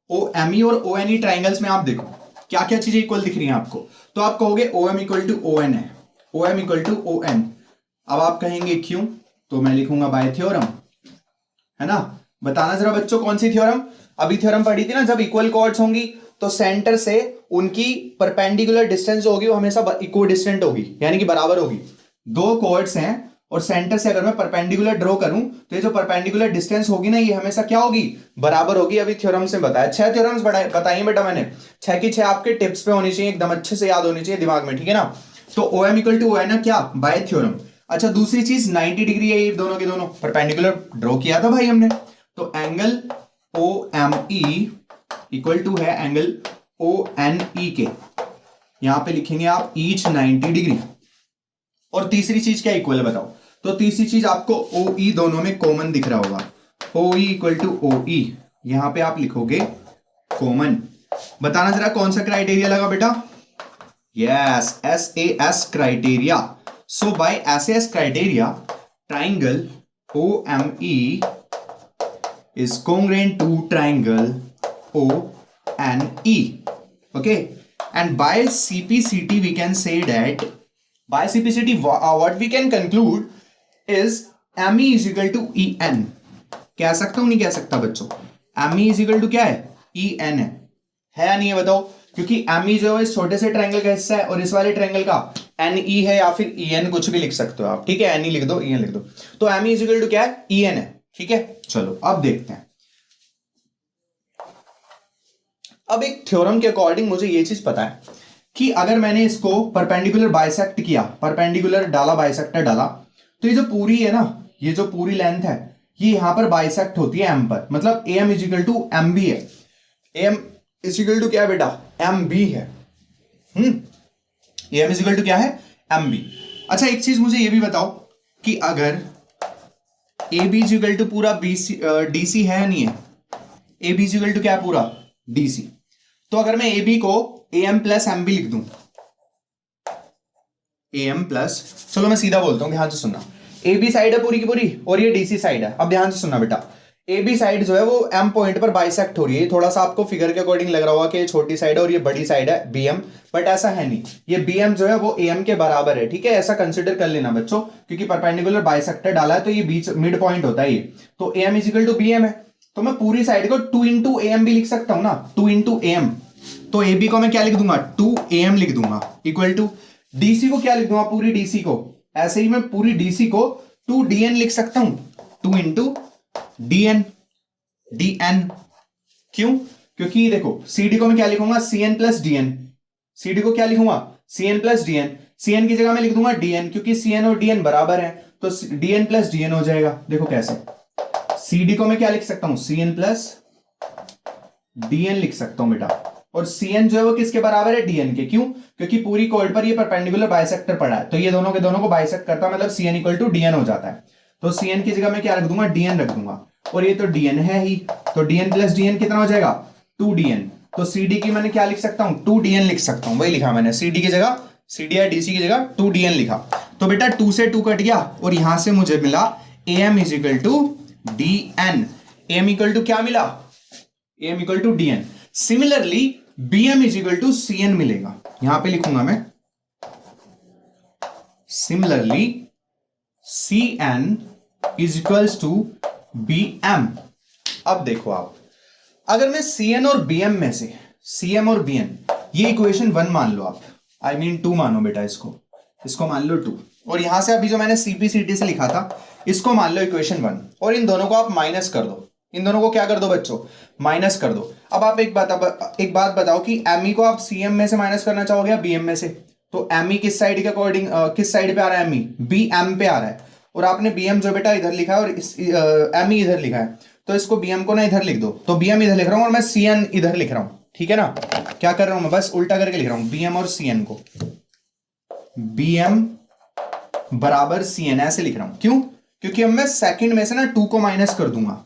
S1: OME और ONE ट्राइंगल्स में आप देखो क्या क्या चीजें इक्वल दिख रही हैं आपको। तो आप कहोगे OM इक्वल टू ON है, OM इक्वल टू ON। अब आप कहेंगे क्यों? तो मैं लिखूंगा बाय थ्योरम, है ना। बताना जरा बच्चों कौन सी थ्योरम? अभी थ्योरम पढ़ी थी ना, जब इक्वल कॉर्ड्स होंगी तो सेंटर से उनकी परपेंडिकुलर डिस्टेंस होगी वो हमेशा इक्वल डिस्टेंट होगी, यानी कि बराबर होगी। दो कॉर्ड्स हैं और सेंटर से अगर मैं परपेंडिकुलर ड्रॉ करूं तो ये जो परपेंडिकुलर डिस्टेंस होगी ना, ये हमेशा क्या होगी? बराबर होगी। अभी थ्योरम से बताया, 6 थ्योरम्स बताइए बेटा मैंने, 6 की 6 आपके टिप्स पे होनी चाहिए, एकदम अच्छे से याद होनी चाहिए दिमाग में, ठीक है ना। तो OM इक्वल टू ON क्या? Bye theorem. अच्छा दूसरी चीज 90 डिग्री है, ये दोनों के दोनों परपेंडिकुलर ड्रॉ किया था भाई हमने, तो angle O M E equal to है एंगल ओ एन ई के, यहां पे लिखेंगे आप ईच 90 डिग्री। और तीसरी चीज क्या इक्वल है बताओ, तो तीसरी चीज आपको ओ ई दोनों में कॉमन दिख रहा होगा, ओ ई इक्वल टू ओ ई, यहां पे आप लिखोगे कॉमन। बताना जरा कौन सा क्राइटेरिया लगा बेटा, yes SAS criteria. So by SAS criteria triangle OME is congruent to triangle ONE. Okay, and by CPCT we can say that by CPCT what we can conclude is ME is equal to EN. कह सकता हूं नहीं कह सकता बच्चों, ME is equal to क्या है, EN है या नहीं है बताओ, क्योंकि ME जो है इस छोटे से ट्रायंगल का हिस्सा है और इस वाले ट्रायंगल का NE है या फिर EN, कुछ भी लिख सकते हो आप, ठीक है, NE लिख दो EN लिख दो, तो ME is equal to क्या है, EN है, ठीक है। चलो अब देखते हैं, अब एक थ्योरम के अकॉर्डिंग मुझे ये चीज पता है कि अगर मैंने इसको परपेंडिकुलर बाइसेक्ट किया, परपेंडिकुलर डाला, बाइसेक्टर डाला, तो ये जो पूरी है ना, ये जो पूरी लेंथ है ये यहां पर बाइसेक्ट होती है एम पर, मतलब AM is equal to M B है, AM इज इक्वल टू क्या है बेटा, एम बी है, AM इज इक्वल टू क्या है, एम बी। अच्छा एक चीज मुझे ये भी बताओ कि अगर AB इज इक्वल टू पूरा BC DC है या नहीं है, AB इज इक्वल टू क्या है पूरा DC, तो अगर मैं AB को AM प्लस MB लिख दूं, AM प्लस, चलो मैं सीधा बोलता हूं, ध्यान से सुनना, AB साइड है पूरी की पूरी और ये DC साइड है। अब ध्यान से सुनना बेटा, AB साइड जो है वो M पॉइंट पर बाइसेक्ट हो रही है, थोड़ा सा आपको फिगर के अकॉर्डिंग लग रहा होगा कि ये छोटी साइड है और ये बड़ी साइड है BM, बट ऐसा है नहीं, ये BM जो है वो AM के बराबर है, ठीक है, ऐसा कंसिडर कर लेना बच्चों, क्योंकि परपेंडिकुलर बाइसेक्टर डाला है तो ये बीच मिड पॉइंट होता है ये, तो AM is equal to BM है, तो मैं पूरी साइड को 2 इंटू AM भी लिख सकता हूं ना, 2 इंटू AM, तो AB को मैं क्या लिख दूंगा, 2AM लिख दूंगा, इक्वल टू DC को क्या लिख दूंगा, पूरी DC को, ऐसे ही मैं पूरी DC को 2DN लिख सकता हूं, 2 इंटू DN, क्यों, क्योंकि देखो CD को मैं क्या लिखूंगा, CN प्लस DN, CD को क्या लिखूंगा, CN प्लस DN, CN की जगह मैं लिख दूंगा DN, क्योंकि CN और DN बराबर है, तो DN प्लस DN हो जाएगा। देखो कैसे, CD को मैं क्या लिख सकता हूं, CN प्लस DN लिख सकता हूं बेटा, और CN जो है वो किसके बराबर है, DN के, क्यों, क्योंकि पूरी कॉर्ड पर ये परपेंडिकुलर बाइसेक्टर पड़ा है, तो ये दोनों के दोनों को बाइसेक्ट करता है, मतलब CN इक्वल टू DN हो जाता है, तो CN की जगह मैं क्या रख दूंगा, DN रख दूंगा, और ये तो DN है ही, तो DN प्लस DN कितना हो जाएगा, 2DN, तो CD की मैंने क्या लिख सकता हूं, 2DN लिख सकता हूं, वही लिखा मैंने, CD की जगह, CD या DC की जगह 2DN लिखा, तो बेटा 2 से 2 कट गया और यहां से मुझे मिला AM is equal to DN, AM equal to क्या मिला, AM equal to DN। Similarly BM is equal to CN मिलेगा, यहां पे लिखूंगा मैं, similarly CN is equals to BM। अब देखो आप, अगर मैं CN और BM में से, CM और BN, ये इक्वेशन 1 मान लो आप, I mean 2 मानो बेटा, इसको मान लो 2, और यहां से अभी जो मैंने CPCT से लिखा था इसको मान लो इक्वेशन 1, और इन दोनों को आप माइनस कर दो, इन दोनों को क्या कर दो बच्चों, माइनस कर दो। अब आप एक बात बताओ कि ME को आप CM में से माइनस करना चाहोगे या BM में से, तो ME किस साइड के अकॉर्डिंग, किस साइड पे आ रहा है, ME BM पे आ रहा है, और आपने BM जो बेटा इधर लिखा है और ME इधर लिखा है, तो इसको BM को ना इधर लिख दो, तो BM इधर लिख रहा हूं और मैं CN इधर लिख रहा हूं, ठीक है ना, क्या कर रहा हूं मैं, बस उल्टा करके लिख रहा हूं, BM और CN को, BM बराबर CN ऐसे लिख रहा हूं, क्यों, क्योंकि अब मैं सेकंड में से ना 2 को माइनस कर दूंगा,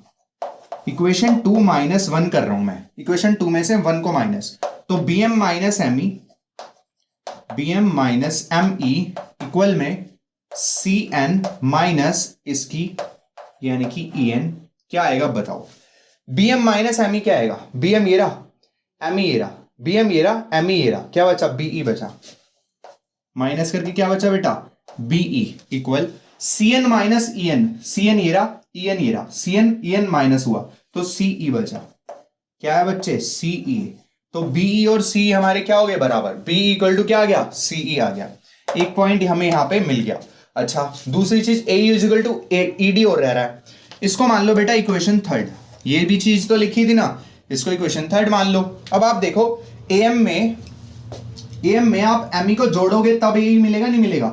S1: इक्वेशन 2 माइनस 1 कर रहा हूं मैं, इक्वेशन 2 में से 1 को माइनस, तो BM minus ME, BM minus ME equal में CN माइनस इसकी यानी कि EN, क्या आएगा बताओ, BM माइनस ME क्या आएगा, BM ये रहा, ME ये रहा, BM ये रहा, ME ये रहा, क्या बचा, BE बचा, माइनस करके क्या बचा बेटा, BE equal CN minus EN, CN ये रहा, EN ये रहा, CN EN माइनस हुआ तो CE बचा, क्या है बच्चे, CE, तो BE और CE हमारे क्या हो गए बराबर, BE इक्वल टू क्या आ गया, CE आ गया, एक पॉइंट हमें यहां पे मिल गया। अच्छा दूसरी चीज AE is equal to ED और रह रहा है, इसको मान लो बेटा इक्वेशन 3, ये भी चीज तो लिखी थी ना, इसको इक्वेशन 3 मान लो। अब आप देखो AM में आप ME को जोड़ोगे तब AE मिलेगा, नहीं मिलेगा,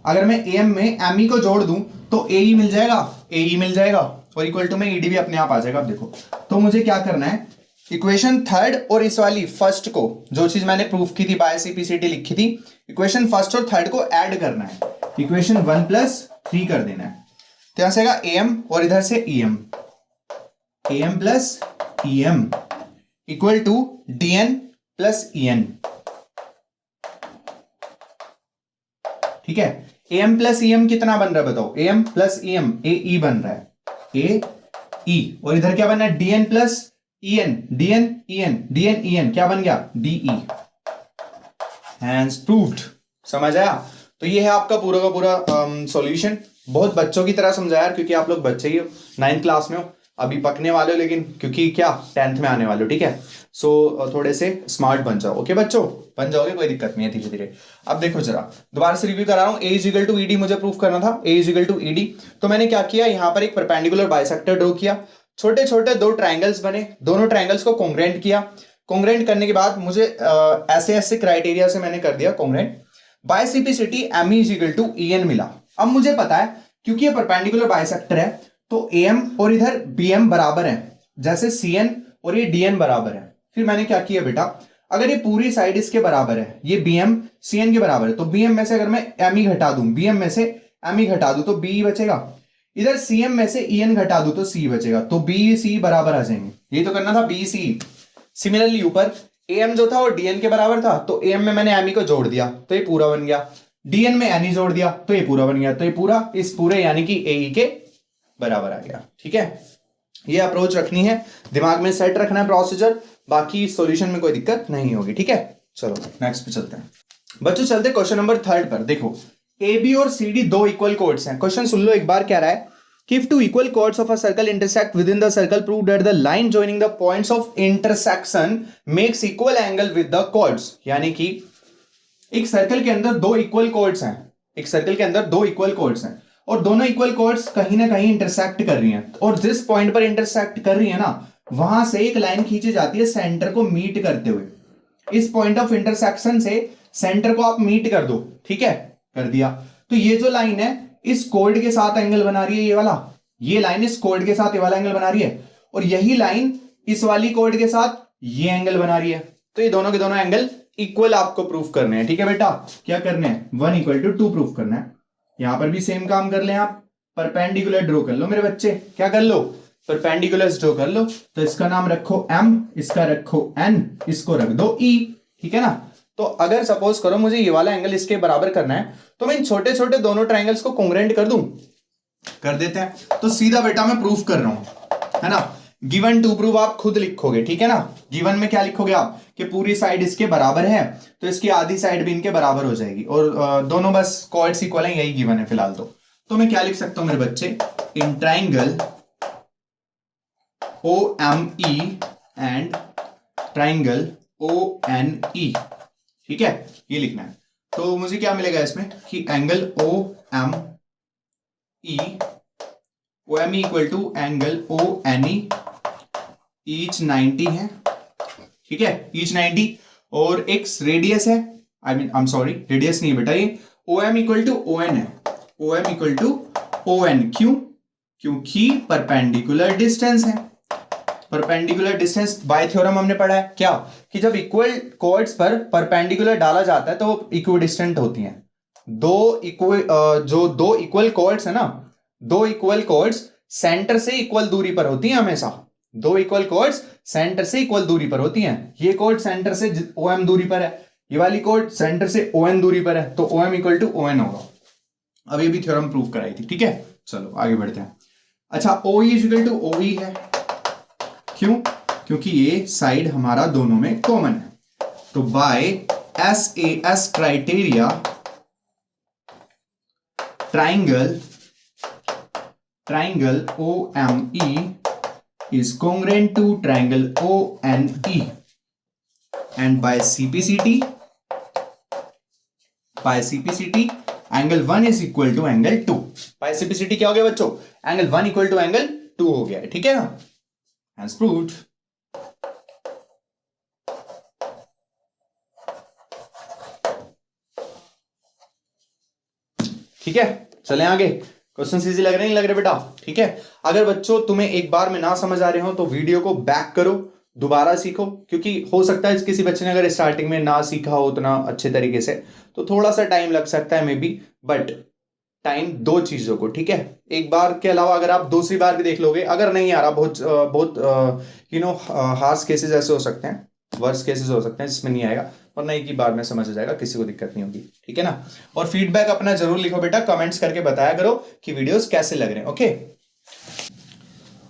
S1: अगर मैं ए एम में एम ई को जोड़ दूं तो ए ई मिल जाएगा, ए ई मिल जाएगा और इक्वल टू में ई डी भी अपने आप आ जाएगा। अब देखो, तो मुझे क्या करना है, इक्वेशन थर्ड और इस वाली फर्स्ट को, जो चीज मैंने प्रूफ की थी बाय सीपीसीटी लिखी थी, इक्वेशन फर्स्ट और थर्ड को ऐड करना है, इक्वेशन 1+3 कर देना है। तो यहां से आएगा ए एम और इधर से E M, A M plus E M equal to D N plus E N. ठीक है, A M plus E M कितना बन रहा है बताओ, A M plus E M A E बन रहा है, ए ई, और इधर क्या बना है, D N plus E N, D N E N, D N E N क्या बन गया, डी ई। Hence proved. समझ आया? तो ये है आपका पूरा का पूरा सॉल्यूशन। बहुत बच्चों की तरह समझाया क्योंकि आप लोग बच्चे ही हो, 9th क्लास में हो, अभी पकने वाले हो, लेकिन क्योंकि क्या 10th में आने वाले हो। ठीक है, सो थोड़े से स्मार्ट बन जाओ। ओके बच्चों, बन जाओगे, कोई दिक्कत नहीं है धीरे धीरे। अब देखो जरा दोबारा से रिव्यू करा रहा हूं, A is equal to E D मुझे प्रूफ करना था, A is equal to E D. तो मैंने क्या किया, यहां पर एक परपेंडिकुलर बाइसेक्टर ड्रॉ किया, छोटे छोटे दो ट्राइंगल्स बने, दोनों ट्राइंगल्स को कॉन्ग्रेंट किया। कॉन्ग्रेंट करने के बाद मुझे ऐसे ऐसे क्राइटेरिया से मैंने कर दिया congruent, by CPCT M is equal to E N मिला। अब मुझे पता है क्योंकि ये परपेंडिकुलर बाइसेक्टर है तो ए एम और इधर बी एम बराबर है, जैसे सी एन और ये डी एन बराबर है। फिर मैंने क्या किया बेटा, अगर ये पूरी साइड इसके बराबर है, ये बी एम सी एन के बराबर है, तो बी एम में से अगर मैं एम ई घटा दूं, बी एम में से एम ई घटा दूं तो बी बचेगा, इधर सी एम में से ई एन घटा दूं तो सी बचेगा, तो बी सी बराबर आ जाएंगे। ये तो करना था बी सी। सिमिलरली ऊपर ए एम जो था वो डी एन के बराबर था, तो ए एम में मैंने एम ई को जोड़ दिया तो ये पूरा बन गया, डी एन में एन ई जोड़ दिया तो ये पूरा बन गया, तो ये पूरा इस पूरे यानी कि ए ई के बराबर आ गया। ठीक है, ये अप्रोच रखनी है, दिमाग में सेट रखना है प्रोसीजर, बाकी सॉल्यूशन में कोई दिक्कत नहीं होगी। ठीक है, चलो नेक्स्ट पे चलते हैं बच्चों। चलते हैं क्वेश्चन नंबर 3 पर। देखो ए बी और सी डी दो इक्वल कोड्स हैं। क्वेश्चन सुन लो एक बार, क्या रहा है कि if two equal chords of a circle intersect within the circle, prove that the line joining the points of intersection makes equal angle with the chords। यानी कि एक सर्कल के अंदर दो इक्वल कॉर्ड्स हैं, एक सर्कल के अंदर दो इक्वल कॉर्ड्स हैं और दोनों इक्वल कॉर्ड्स कहीं ना कहीं इंटरसेक्ट कर रही हैं, और जिस पॉइंट पर इंटरसेक्ट कर रही है ना, वहां से एक लाइन खींची जाती है सेंटर को मीट करते हुए। इस पॉइंट ऑफ इंटरसेक्शन से सेंटर को आप मीट कर दो। ठीक है, कर दिया। तो ये जो लाइन है इस कॉर्ड के साथ एंगल बना रही है, ये वाला, ये लाइन इस कॉर्ड के साथ ये वाला एंगल बना रही है, और यही लाइन इस वाली कॉर्ड के साथ ये एंगल बना रही है। तो ये दोनों के दोनों एंगल इक्वल आपको प्रूफ करने हैं। ठीक है बेटा, क्या करने हैं, 1 = 2 प्रूफ करना है। यहां पर भी सेम काम कर लें आप, परपेंडिकुलर ड्रॉ कर लो मेरे बच्चे, क्या कर लो, परपेंडिकुलर ड्रॉ कर लो। तो इसका नाम रखो m, इसका रखो n, इसको रख दो e। ठीक है ना। तो अगर सपोज करो मुझे ये वाला एंगल इसके बराबर करना है, तो मैं इन छोटे छोटे दोनों ट्राइंगल्स को कॉन्ग्रेंट कर दूं, कर देते हैं। तो सीधा बेटा मैं प्रूफ कर रहा हूं, है ना। गिवन टू प्रूव आप खुद लिखोगे, ठीक है ना। गिवन में क्या लिखोगे आप कि पूरी साइड इसके बराबर है, तो इसकी आधी साइड भी इनके बराबर हो जाएगी, और दोनों बस कॉर्ड्स इक्वल है, यही गिवन है फिलहाल। तो मैं क्या लिख सकता हूं मेरे बच्चे, in triangle O M E and triangle O N E. ठीक है, ये लिखना है। तो मुझे क्या मिलेगा इसमें कि angle O M E equal to angle O N E, each 90 है। ठीक है, ईच 90, और एक्स रेडियस है, आई एम सॉरी रेडियस नहीं बेटा, ये O M equal to O N है, O M equal to O N. क्यों, क्योंकि परपेंडिकुलर डिस्टेंस है। परपेंडिकुलर डिस्टेंस बाय थ्योरम हमने पढ़ा है क्या, कि जब इक्वल कॉर्ड्स पर परपेंडिकुलर डाला जाता है तो वो इक्विडिस्टेंट होती हैं। दो इक्वल कॉर्ड्स है ना, दो इक्वल कॉर्ड्स सेंटर से इक्वल दूरी पर होती हैं हमेशा। दो इक्वल कॉर्ड्स सेंटर से इक्वल दूरी पर होती हैं। ये कॉर्ड सेंटर से ओ एम दूरी पर है, ये वाली कॉर्ड सेंटर से ओ एन दूरी पर है, तो O M equal to O N होगा। अब ये भी थ्योरम प्रूव कराई थी। ठीक है, चलो आगे बढ़ते हैं। अच्छा, ओ ई इक्वल टू ओ ई है, क्यों, क्योंकि ये साइड हमारा दोनों में कॉमन है। तो by S A S criteria triangle O M E is congruent to triangle ONE, and by CPCT angle 1 is equal to angle 2। by CPCT क्या हो गया बच्चों, angle 1 equal to angle 2 हो गया है। ठीक है ना, as proved। ठीक है, चले आगे। क्वेश्चन इजी लग रहे नहीं लग रहे बेटा? ठीक है, अगर बच्चों तुम्हें एक बार में ना समझ आ रहे हो तो वीडियो को बैक करो, दोबारा सीखो, क्योंकि हो सकता है किसी बच्चे ने अगर स्टार्टिंग में ना सीखा हो उतना अच्छे तरीके से तो थोड़ा सा टाइम लग सकता है मे बी, बट टाइम दो चीजों को, ठीक है। एक बार के अलावा अगर आप दूसरी बार भी देख लोगे, अगर नहीं आ रहा, बहुत हार्श केसेस ऐसे हो सकते हैं, वर्स्ट केसेस हो सकते हैं जिसमें नहीं आएगा, वरना एक ही बार में समझ आ जाएगा, किसी को दिक्कत नहीं होगी, ठीक है ना। और फीडबैक अपना जरूर लिखो बेटा, कमेंट्स करके बताया करो कि वीडियोस कैसे लग रहे हैं। ओके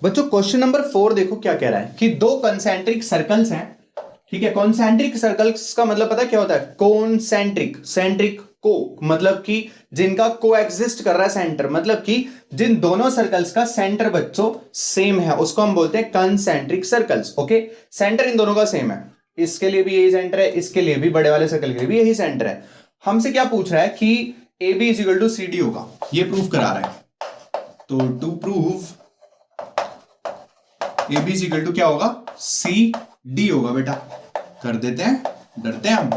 S1: बच्चों, क्वेश्चन नंबर 4 देखो क्या कह रहा है कि दो कंसेंट्रिक सर्कल्स हैं, ठीक है। कॉन्सेंट्रिक सर्कल्स का मतलब पता है क्या होता है? कॉन्सेंट्रिक, सेंट्रिक को मतलब कि जिनका को एग्जिस्ट कर रहा है सेंटर, मतलब कि जिन दोनों सर्कल्स का सेंटर बच्चों सेम है, उसको हम बोलते हैं कंसेंट्रिक सर्कल्स। ओके, सेंटर इन दोनों का सेम है, इसके लिए भी यही सेंटर है, इसके लिए भी, बड़े वाले सर्कल के लिए भी यही सेंटर है। हमसे क्या पूछ रहा है कि A B is equal to C D होगा, ये प्रूव करा रहा है। तो to prove A B is equal to क्या होगा? सी डी होगा बेटा। कर देते हैं, डरते हैं हम?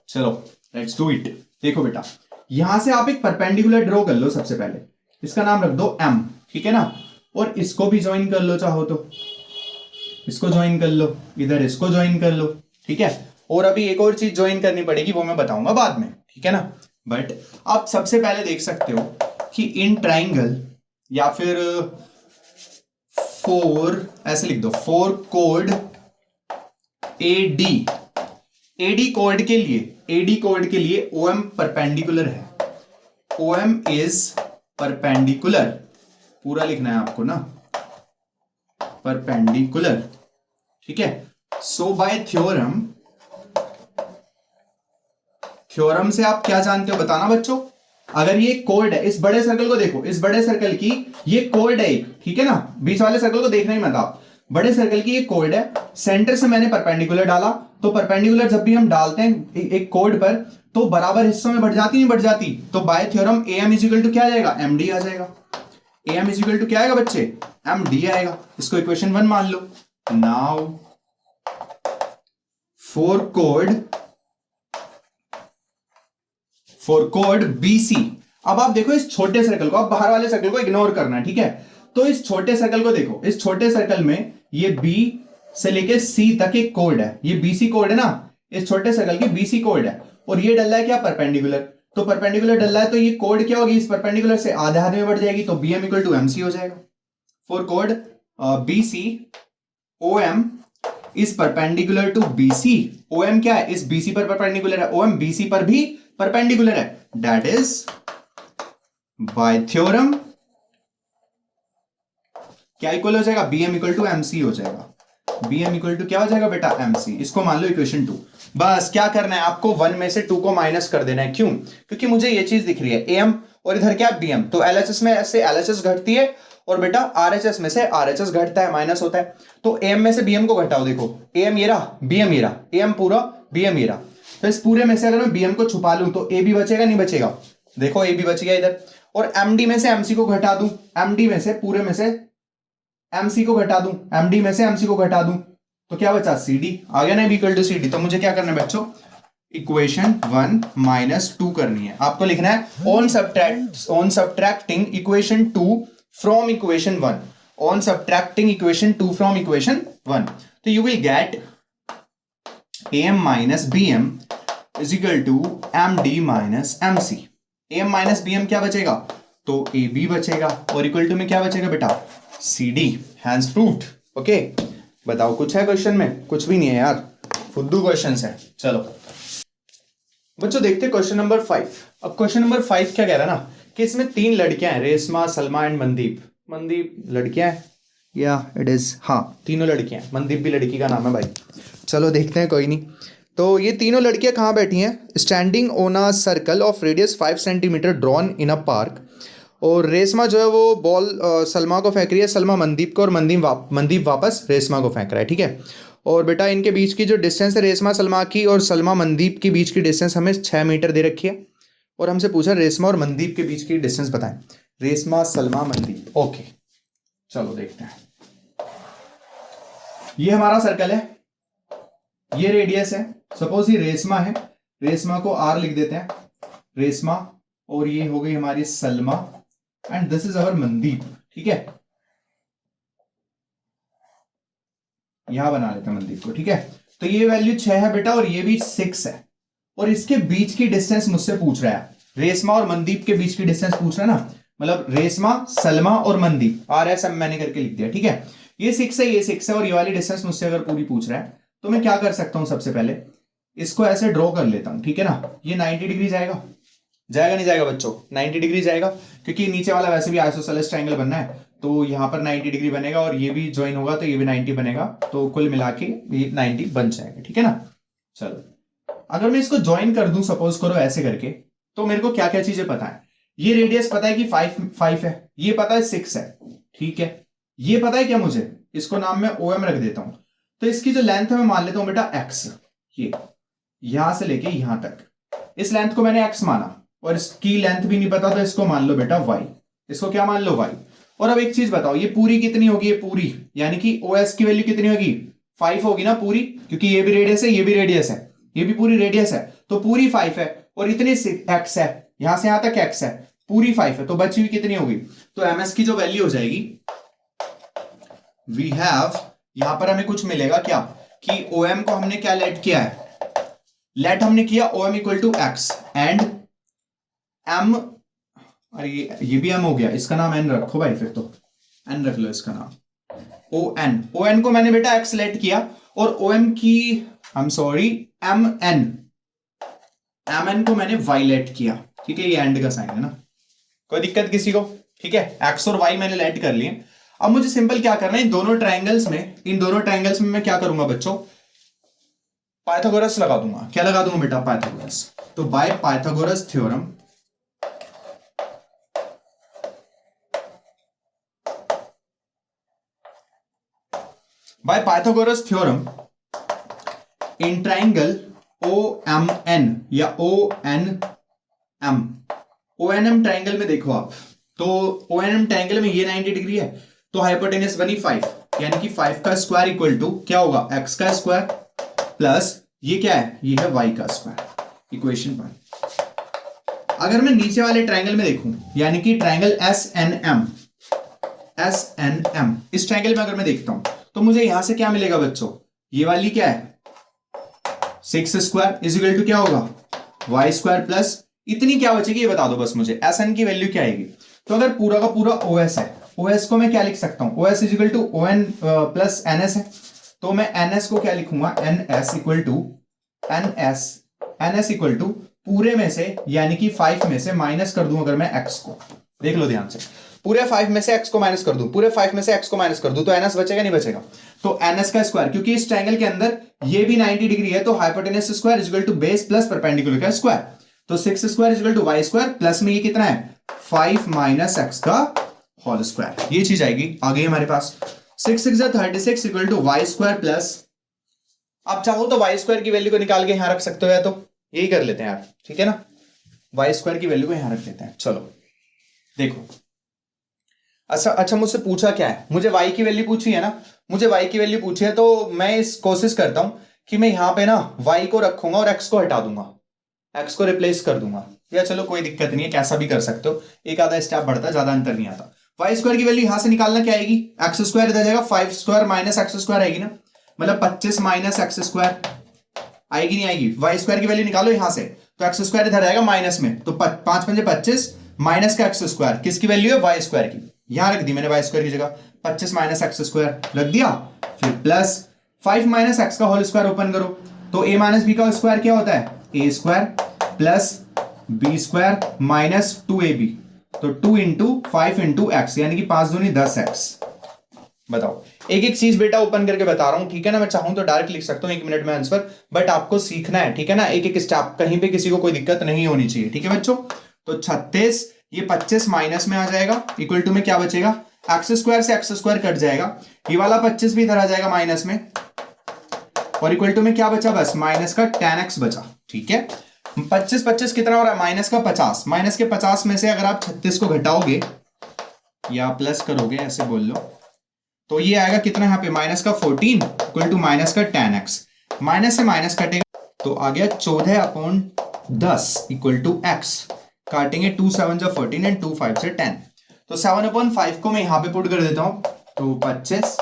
S1: चलो लेट्स डू इट। देखो बेटा, यहां से आप एक परपेंडिकुलर ड्रॉ कर लो, सबसे पहले इसका नाम रख दो एम, ठीक है ना, और इसको भी ज्वाइन कर लो, चाहो तो इसको ज्वाइन कर लो, इधर इसको ज्वाइन कर लो, ठीक है। और अभी एक और चीज ज्वाइन करनी पड़ेगी, वो मैं बताऊंगा बाद में, ठीक है ना। बट आप सबसे पहले देख सकते हो कि इन ट्राइंगल या फिर फोर, ऐसे लिख दो, फोर कोड एडी, एडी कोड के लिए, एडी कोड के लिए ओएम परपेंडिकुलर है, ओएम इज परपेंडिकुलर, पूरा लिखना है आपको ना, परपेंडिकुलर, ठीक है। सो बाय थ्योरम, थ्योरम से आप क्या जानते हो बताना बच्चों? अगर ये कोड है, इस बड़े सर्कल को देखो, इस बड़े सर्कल की ये कोड है एक, ठीक है ना, बीच वाले सर्कल को देखना ही मत आप, बड़े सर्कल की ये कोड है, सेंटर से मैंने परपेंडिकुलर डाला, तो परपेंडिकुलर जब भी हम डालते हैं एक कोड पर तो बराबर हिस्सों में बढ़ जाती नहीं बढ़ जाती, तो by theorem A M is equal to क्या आ जाएगा? एम डी आ जाएगा। ए एम इजिकल टू क्या आएगा बच्चे? एम डी आएगा। इसको इक्वेशन 1 मान लो। नाउ फॉर कोड BC, अब आप देखो इस छोटे सर्कल को, अब बाहर वाले सर्कल को इग्नोर करना है, ठीक है। तो इस छोटे सर्कल को देखो, इस छोटे सर्कल में ये B से लेके C तक एक कोड है, ये BC कोड है ना, इस छोटे सर्कल की BC कोड है, और ये डल रहा है क्या? परपेंडिकुलर। तो परपेंडिकुलर डल रहा है तो ये कोड क्या होगी? इस परपेंडिकुलर से आधे आधे में बढ़ जाएगी, तो BM इक्वल टू MC हो जाएगा। फॉर कोड BC OM is perpendicular to BC, OM क्या है? इस BC पर परपेंडिकुलर है, OM BC पर भी परपेंडिकुलर है, दैट इज बाय थ्योरम क्या इक्वल हो जाएगा? BM इक्वल टू MC हो जाएगा। BM इक्वल टू क्या हो जाएगा बेटा? MC। इसको मान लो इक्वेशन 2। बस क्या करना है आपको? 1 में से 2 को माइनस कर देना है। क्यों? क्योंकि मुझे ये चीज दिख रही है AM और इधर क्या? BM, तो LHS में से LHS घटती है और बेटा RHS में से RHS घटता है, माइनस होता है। तो AM में से BM को घटाओ, देखो AM ये रहा, BM ये रहा, AM पूरा, BM ये रहा। तो इस पूरे में से अगर मैं BM को छुपा लूं तो AB बचेगा नहीं बचेगा? देखो AB बच गया इधर। और MD में से MC को घटा दूं, MD में से पूरे में से MC को घटा दूं, MD में से MC को घटा दूं, तो क्या बचा? CD आ गया ना, B इक्वल टू CD। तो मुझे क्या करना है बच्चों? इक्वेशन 1 माइनस 2 करनी है। आपको लिखना है on subtracting equation 2 from equation 1, on subtracting equation 2 from equation 1, तो you will get AM minus BM is equal to MD minus MC। AM minus BM क्या बचेगा? तो AB बचेगा, और इक्वल टू में क्या बचेगा बेटा? CD। Hence proved. ओके, बताओ कुछ है क्वेश्चन में? कुछ भी नहीं है यार, फुद्दू क्वेश्चंस है। चलो बच्चों देखते हैं क्वेश्चन नंबर 5। अब क्वेश्चन नंबर 5 क्या कह रहा है ना कि इसमें 3 लड़कियां हैं, रेशमा, सलमा एंड मनदीप। मनदीप लड़कियां हैं या इट इज, हाँ तीनों लड़कियां हैं, मनदीप भी लड़की का नाम है भाई। चलो देखते हैं, कोई नहीं। तो ये तीनों लड़कियां कहाँ बैठी हैं? Standing on a circle of radius 5 centimetre drawn in a park. और रेशमा जो है वो बॉल सलमा को फेंक रही है, सलमा मनदीप को, और मनदीप वापस रेशमा को फेंक रहा है, ठीक है। और बेटा इनके बीच की जो डिस्टेंस है रेशमा सलमा की और सलमा मनदीप के बीच की डिस्टेंस हमें 6 मीटर दे रखी है, और हमसे पूछा रेशमा और मनदीप के बीच की डिस्टेंस बताएं। रेशमा, सलमा, मनदीप। ओके चलो देखते हैं। ये हमारा सर्कल है, ये रेडियस है, सपोज ये रेशमा है, रेशमा को R लिख देते हैं, रेशमा, और ये हो गई हमारी Salma and this is our Mandeep. ठीक है, यहां बना लेते हैं मनदीप को। ठीक है, तो ये वैल्यू 6 है बेटा और ये भी 6 है, और इसके बीच की डिस्टेंस मुझसे पूछ रहा है, रेशमा और मनदीप के बीच की डिस्टेंस पूछ रहा है ना, मतलब रेशमा, सलमा और मनदीप, आर एस एम मैंने करके लिख दिया। ठीक है, ये 6 है, ये 6 है, और ये वाली डिस्टेंस मुझसे अगर पूरी पूछ रहा है तो मैं क्या कर सकता हूं, सबसे पहले इसको ऐसे ड्रॉ कर लेता हूं। ठीक है ना, ये 90 डिग्री जाएगा, जाएगा नहीं जाएगा बच्चों, 90 डिग्री जाएगा, क्योंकि नीचे वाला वैसे भी आइसोसेलेस ट्रायंगल बनना है, तो यहां पर 90 डिग्री बनेगा और ये भी ज्वाइन होगा तो ये भी 90 बनेगा, तो कुल मिला के ये 90 बन जाएगा। ठीक है ना, चलो अगर मैं इसको ज्वाइन कर दूं, सपोज करो ऐसे करके, तो मेरे को क्या क्या चीजें पता है, ये रेडियस पता है कि 5 है, ये पता है 6 है। ठीक है, ये पता है क्या मुझे, इसको नाम में OM रख देता हूं, तो इसकी जो लेंथ है मैं मान लेता हूं बेटा x, ये यहां से लेके यहां तक, इस लेंथ को मैंने x माना, और इसकी लेंथ भी नहीं पता तो इसको मान लो बेटा y, इसको क्या मान लो y। और अब एक चीज बताओ, ये पूरी कितनी होगी, ये पूरी यानी कि OS की वैल्यू कितनी होगी, 5 होगी ना पूरी, क्योंकि ये भी रेडियस है, ये भी रेडियस है, ये भी पूरी रेडियस है, तो पूरी 5 है, और इतनी x है, यहां से यहां तक x है, पूरी 5 है, तो बची हुई कितनी होगी, तो ms की जो वैल्यू हो जाएगी, वी हैव, यहां पर हमें कुछ मिलेगा क्या, कि OM को हमने क्या लेट किया है, लेट हमने किया OM equal to x and m, अरे ये भी m हो गया, इसका नाम n रखो भाई, फिर तो n रख लो इसका नाम, ON को मैंने बेटा x लेट किया, और OM की आई एम सॉरी mn को मैंने y लेट किया। ठीक है, ये एंड का साइन है ना, कोई दिक्कत किसी को। ठीक है, x और y मैंने लेट कर लिए। अब मुझे सिंपल क्या करना है, इन दोनों ट्रायंगल्स में मैं क्या करूंगा बच्चों, पाइथागोरस लगा दूंगा। क्या लगा दूंगा बेटा, पाइथागोरस। तो by Pythagoras theorem in triangle OMN या ONM ट्रायंगल में देखो आप, तो ONM ट्रायंगल में ये 90 डिग्री है, तो हाइपोटेनस बनी 5, यानी कि 5 का स्क्वायर इक्वल टू क्या होगा, x का स्क्वायर प्लस ये क्या है, ये है y का स्क्वायर, इक्वेशन 1। अगर मैं नीचे वाले ट्रायंगल में देखूं, यानी कि ट्रायंगल SNM, इस ट्रायंगल में अगर मैं देखता हूं, तो मुझे यहां से क्या मिलेगा बच्चों, ये वाली क्या है 6 स्क्वायर इज इक्वल टू क्या होगा, y स्क्वायर प्लस इतनी क्या बचेगी, ये बता दो बस मुझे, SN की वैल्यू क्या आएगी। तो अगर पूरा का पूरा OS है, OS को मैं क्या लिख सकता हूं, OS is equal to ON plus NS है, तो मैं NS को क्या लिखूंगा, NS इक्वल टू पूरे में से, यानी कि 5 में से माइनस कर दूं अगर मैं x को, देख लो ध्यान से, पूरे 5 में से x को माइनस कर दूं, तो NS बचेगा नहीं बचेगा, तो NS का स्क्वायर, क्योंकि इस ट्रायंगल के अंदर ये भी 90 डिग्री है, तो hypotenuse square is equal to base plus perpendicular का स्क्वायर, तो 6 square is equal to y square plus में ये कितना है 5 माइनस x का होल स्क्वायर, ये चीज आएगी। आ गई हमारे पास 6 6 36 equal to y square plus, आप चाहो तो y स्क्वायर की वैल्यू को निकाल के यहां रख सकते हो, या तो यही कर लेते हैं यार, ठीक है ना, y स्क्वायर की वैल्यू को यहां रख लेते हैं। चलो देखो, अच्छा मुझसे पूछा क्या है, मुझे y की वैल्यू पूछी है ना, मुझे y की वैल्यू पूछी है, तो मैं इस कोशिश करता हूं कि मैं यहां पे ना y को रखूंगा और x को हटा दूंगा, x को रिप्लेस कर दूंगा, या चलो कोई दिक्कत नहीं है, कैसा भी कर सकते हो, एक आधा स्टेप बढ़ता है, ज्यादा अंतर नहीं आता। y स्क्वायर की वैल्यू यहां से निकालना क्या आएगी, x स्क्वायर इधर जाएगा, 5 स्क्वायर माइनस x स्क्वायर आएगी ना, मतलब 25 माइनस x स्क्वायर आएगी, नहीं आएगी, y स्क्वायर की वैल्यू निकालो यहां से, तो x स्क्वायर इधर आएगा माइनस में, तो 5 पंजे 25 माइनस का x स्क्वायर, किसकी वैल्यू है, y स्क्वायर की, यहां रख दी मैंने y स्क्वायर की जगह, 25 माइनस x स्क्वायर रख दिया, फिर प्लस 5 माइनस x का होल स्क्वायर ओपन करो, तो a माइनस b का स्क्वायर क्या होता है, a square plus b square minus 2ab, तो 2 इंटू 5 इंटू एक्स, यानी कि 5 दूनी 10x। बताओ, एक एक चीज बेटा ओपन करके बता रहा हूं, ठीक है ना, मैं चाहूं तो डायरेक्ट लिख सकता हूं 1 मिनट में आंसर, बट आपको सीखना है, ठीक है ना, एक एक स्टेप, कहीं पे किसी को कोई दिक्कत नहीं होनी चाहिए, ठीक है बच्चों। तो 36, ये 25 माइनस में आ जाएगा, इक्वल टू में क्या बचेगा, एक्स स्क्वायर से एक्स स्क्वायर कट जाएगा, ये वाला 25 भी इधर आ जाएगा माइनस में, और इक्वल टू में क्या बचा, बस माइनस का tan x बचा, ठीक है। 25 25 कितना हो रहा है, माइनस का 50, माइनस के 50 में से अगर आप 36 को घटाओगे या प्लस करोगे, ऐसे बोल लो, तो ये आएगा कितना यहाँ पे, माइनस का 14 इक्वल टू माइनस का tan x, माइनस से माइनस कटेगा तो आ गया 14/10 इक्वल टू x, काटेंगे 2 7 जा 14 एंड 2 5 से 10, तो 7/5 को मैं यहाँ पे पुट कर देता हूँ, तो 25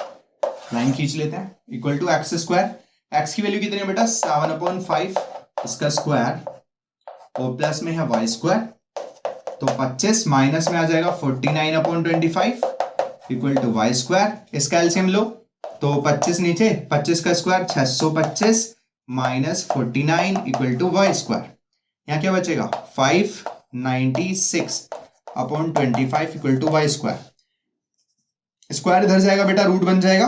S1: लाइन खींच लेते हैं equal to x square. X की वैल्यू कितनी है बेटा 7/5 इसका स्क्वायर और प्लस में है वाई स्क्वायर, तो 25 माइनस में आ जाएगा 49/25 इक्वल टू वाई स्क्वायर। इसका एलसीएम लो तो 25 नीचे 25 का square 625 minus 49 equal to y square. यहाँ क्या बचेगा 596/25 equal to y square. Square इधर जाएगा बेटा रूट बन जाएगा,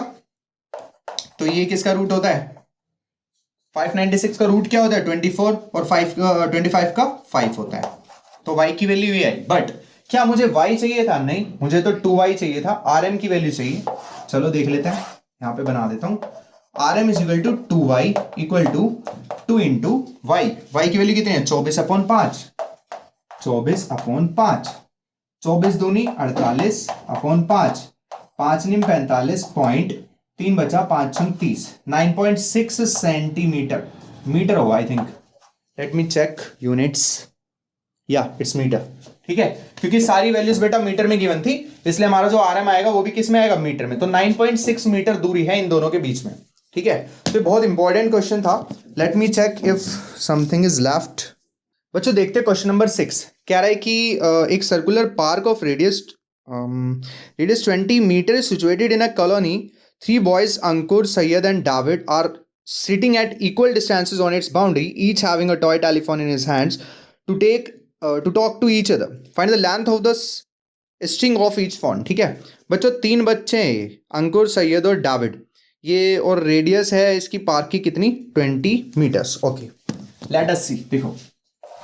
S1: तो ये किसका रूट होता है 596 का रूट क्या होता है 24 और 25 का 5 होता है, तो y की वैल्यू ये आई। बट क्या मुझे y चाहिए था, नहीं मुझे तो 2y चाहिए था, rm की वैल्यू चाहिए। चलो देख लेते हैं, यहां पे बना देता हूं rm is equal to 2y equal to 2 into y। y की वैल्यू कितनी है 24/5, 24/5, 24 दूनी 48/5, 5 निम 45 पॉइंट 3 बचा 5 छंग 30, 9.6 सेंटीमीटर मीटर होगा I think. Let me check units, या इट्स मीटर। ठीक है, क्योंकि सारी वैल्यूज बेटा मीटर में गिवन थी, इसलिए हमारा जो आरएम आएगा वो भी किस में आएगा मीटर में। तो 9.6 मीटर दूरी है इन दोनों के बीच में। ठीक है, तो बहुत इंपॉर्टेंट क्वेश्चन था। Let me check if something is left. बच्चों देखते हैं क्वेश्चन नंबर 6। कह रहा है कि एक circular park of radius 20 metre is situated in a colony. 3 boys, Ankur, Syed and David, are sitting at equal distances on its boundary, each having a toy telephone in his hands to talk to each other. Find the length of the string of each phone. ठीक है बच्चों, 3 बच्चे हैं अंकुर, सैयद और Dawid, ये और radius है इसकी पार्क की कितनी 20 मीटर्स। ओके लेट अस सी। देखो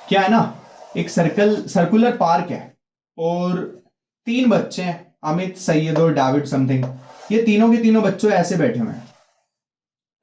S1: क्या है ना, एक सर्कुलर पार्क है और 3 बच्चे हैं अमित, सैयद और डाविड समथिंग। ये तीनों के तीनों बच्चों ऐसे बैठे हुए हैं,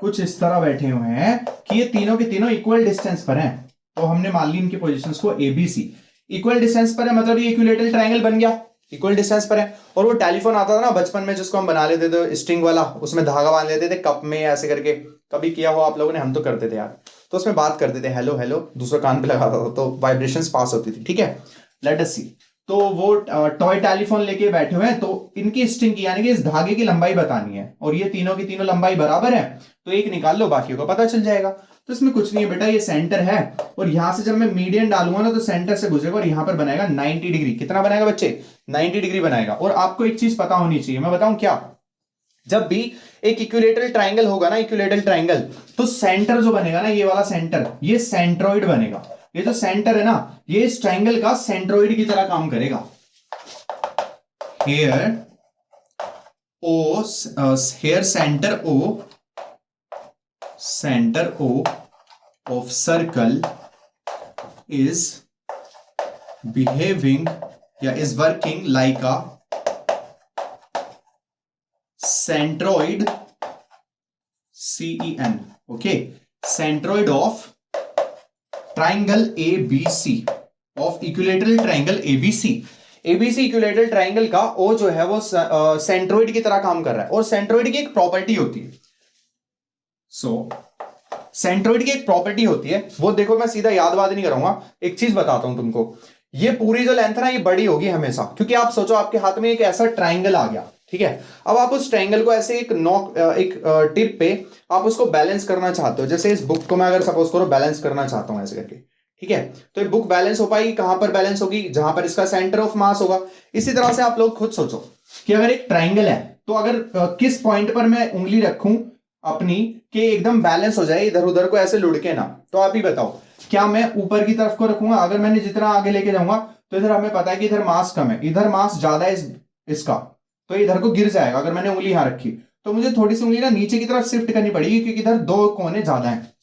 S1: कुछ इस तरह बैठे हुए हैं कि ये तीनों के तीनों इक्वल डिस्टेंस पर हैं। तो हमने मान ली इनकी पोजीशंस को ABC। इक्वल डिस्टेंस पर है मतलब ये इक्विलेटरल ट्रायंगल बन गया, इक्वल डिस्टेंस पर है। और वो टेलीफोन आता था ना बचपन में जिसको हम बना लेते थे स्ट्रिंग वाला, उसमें धागा बांध लेते थे कप में ऐसे करके, कभी किया हो आप लोगों ने, हम तो करते थे यार। तो उसमें बात करते थे हेलो हेलो, दूसरा कान पे लगाता था तो वाइब्रेशंस पास होती थी। ठीक है, लेट अस सी। तो वो टॉय टेलीफोन लेके बैठे हुए हैं, तो इनकी स्ट्रिंग की यानी कि इस धागे की लंबाई बतानी है और ये तीनों की तीनों लंबाई बराबर है, तो एक निकाल लो बाकियों का पता चल जाएगा। तो इसमें कुछ नहीं है बेटा, ये सेंटर है और यहां से जब मैं मीडियन डालूंगा ना तो सेंटर से गुजरेगा और यहां पर बनाएगा 90 डिग्री। कितना बनाएगा बच्चे 90 डिग्री बनाएगा। और आपको एक चीज पता होनी चाहिए, मैं बताऊं क्या, जब भी एक इक्विलेटरल ट्रायंगल होगा ना, इक्विलेटरल ट्रायंगल, तो सेंटर जो बनेगा ना, ये वाला सेंटर, ये सेंट्रोइड बनेगा। ये जो सेंटर है ना, ये इस ट्रायंगल का सेंट्रोइड की तरह काम करेगा। here center O of circle is behaving is working like a centroid CEN. okay, centroid of triangle ABC, of equilateral triangle ABC equilateral triangle का ओ जो है वो सेंट्रोइड की तरह काम कर रहा है। और सेंट्रोइड की एक प्रॉपर्टी होती है, सेंट्रोइड की एक प्रॉपर्टी होती है, वो देखो मैं सीधा याद नहीं करूंगा, एक चीज बताता हूं तुमको। ये पूरी जो लेंथ है ना, ये बड़ी होगी हमेशा, क्योंकि आप सोचो आपके हाथ में एक ऐसा ट्रायंगल आ गया। ठीक है, अब आप उस ट्रायंगल को ऐसे एक टिप पे आप उसको बैलेंस करना चाहते हो। जैसे इस बुक को मैं अगर सपोज करो बैलेंस करना चाहता हूं ऐसे करके, ठीक है, तो ये बुक बैलेंस हो पाएगी कहां पर बैलेंस होगी, जहां पर इसका सेंटर ऑफ मास होगा। इसी तरह से आप लोग खुद सोचो कि अगर एक ट्रायंगल है तो अगर किस पॉइंट पर मैं उंगली रखूं अपनी कि एकदम बैलेंस हो जाए, इधर उधर को ऐसे लुढ़के ना, तो आप ही बताओ क्या मैं ऊपर की तरफ को रखूंगा। अगर मैंने जितना आगे लेके जाऊंगा तो इधर हमें पता है कि इधर मास कम है, इधर मास ज्यादा है इसका, तो इधर को गिर जाएगा। अगर मैंने उंगली यहां रखी तो मुझे थोड़ी सी उंगली ना नीचे की तरफ शिफ्ट करनी पड़ेगी, क्योंकि इधर 2 कोने ज्यादा है,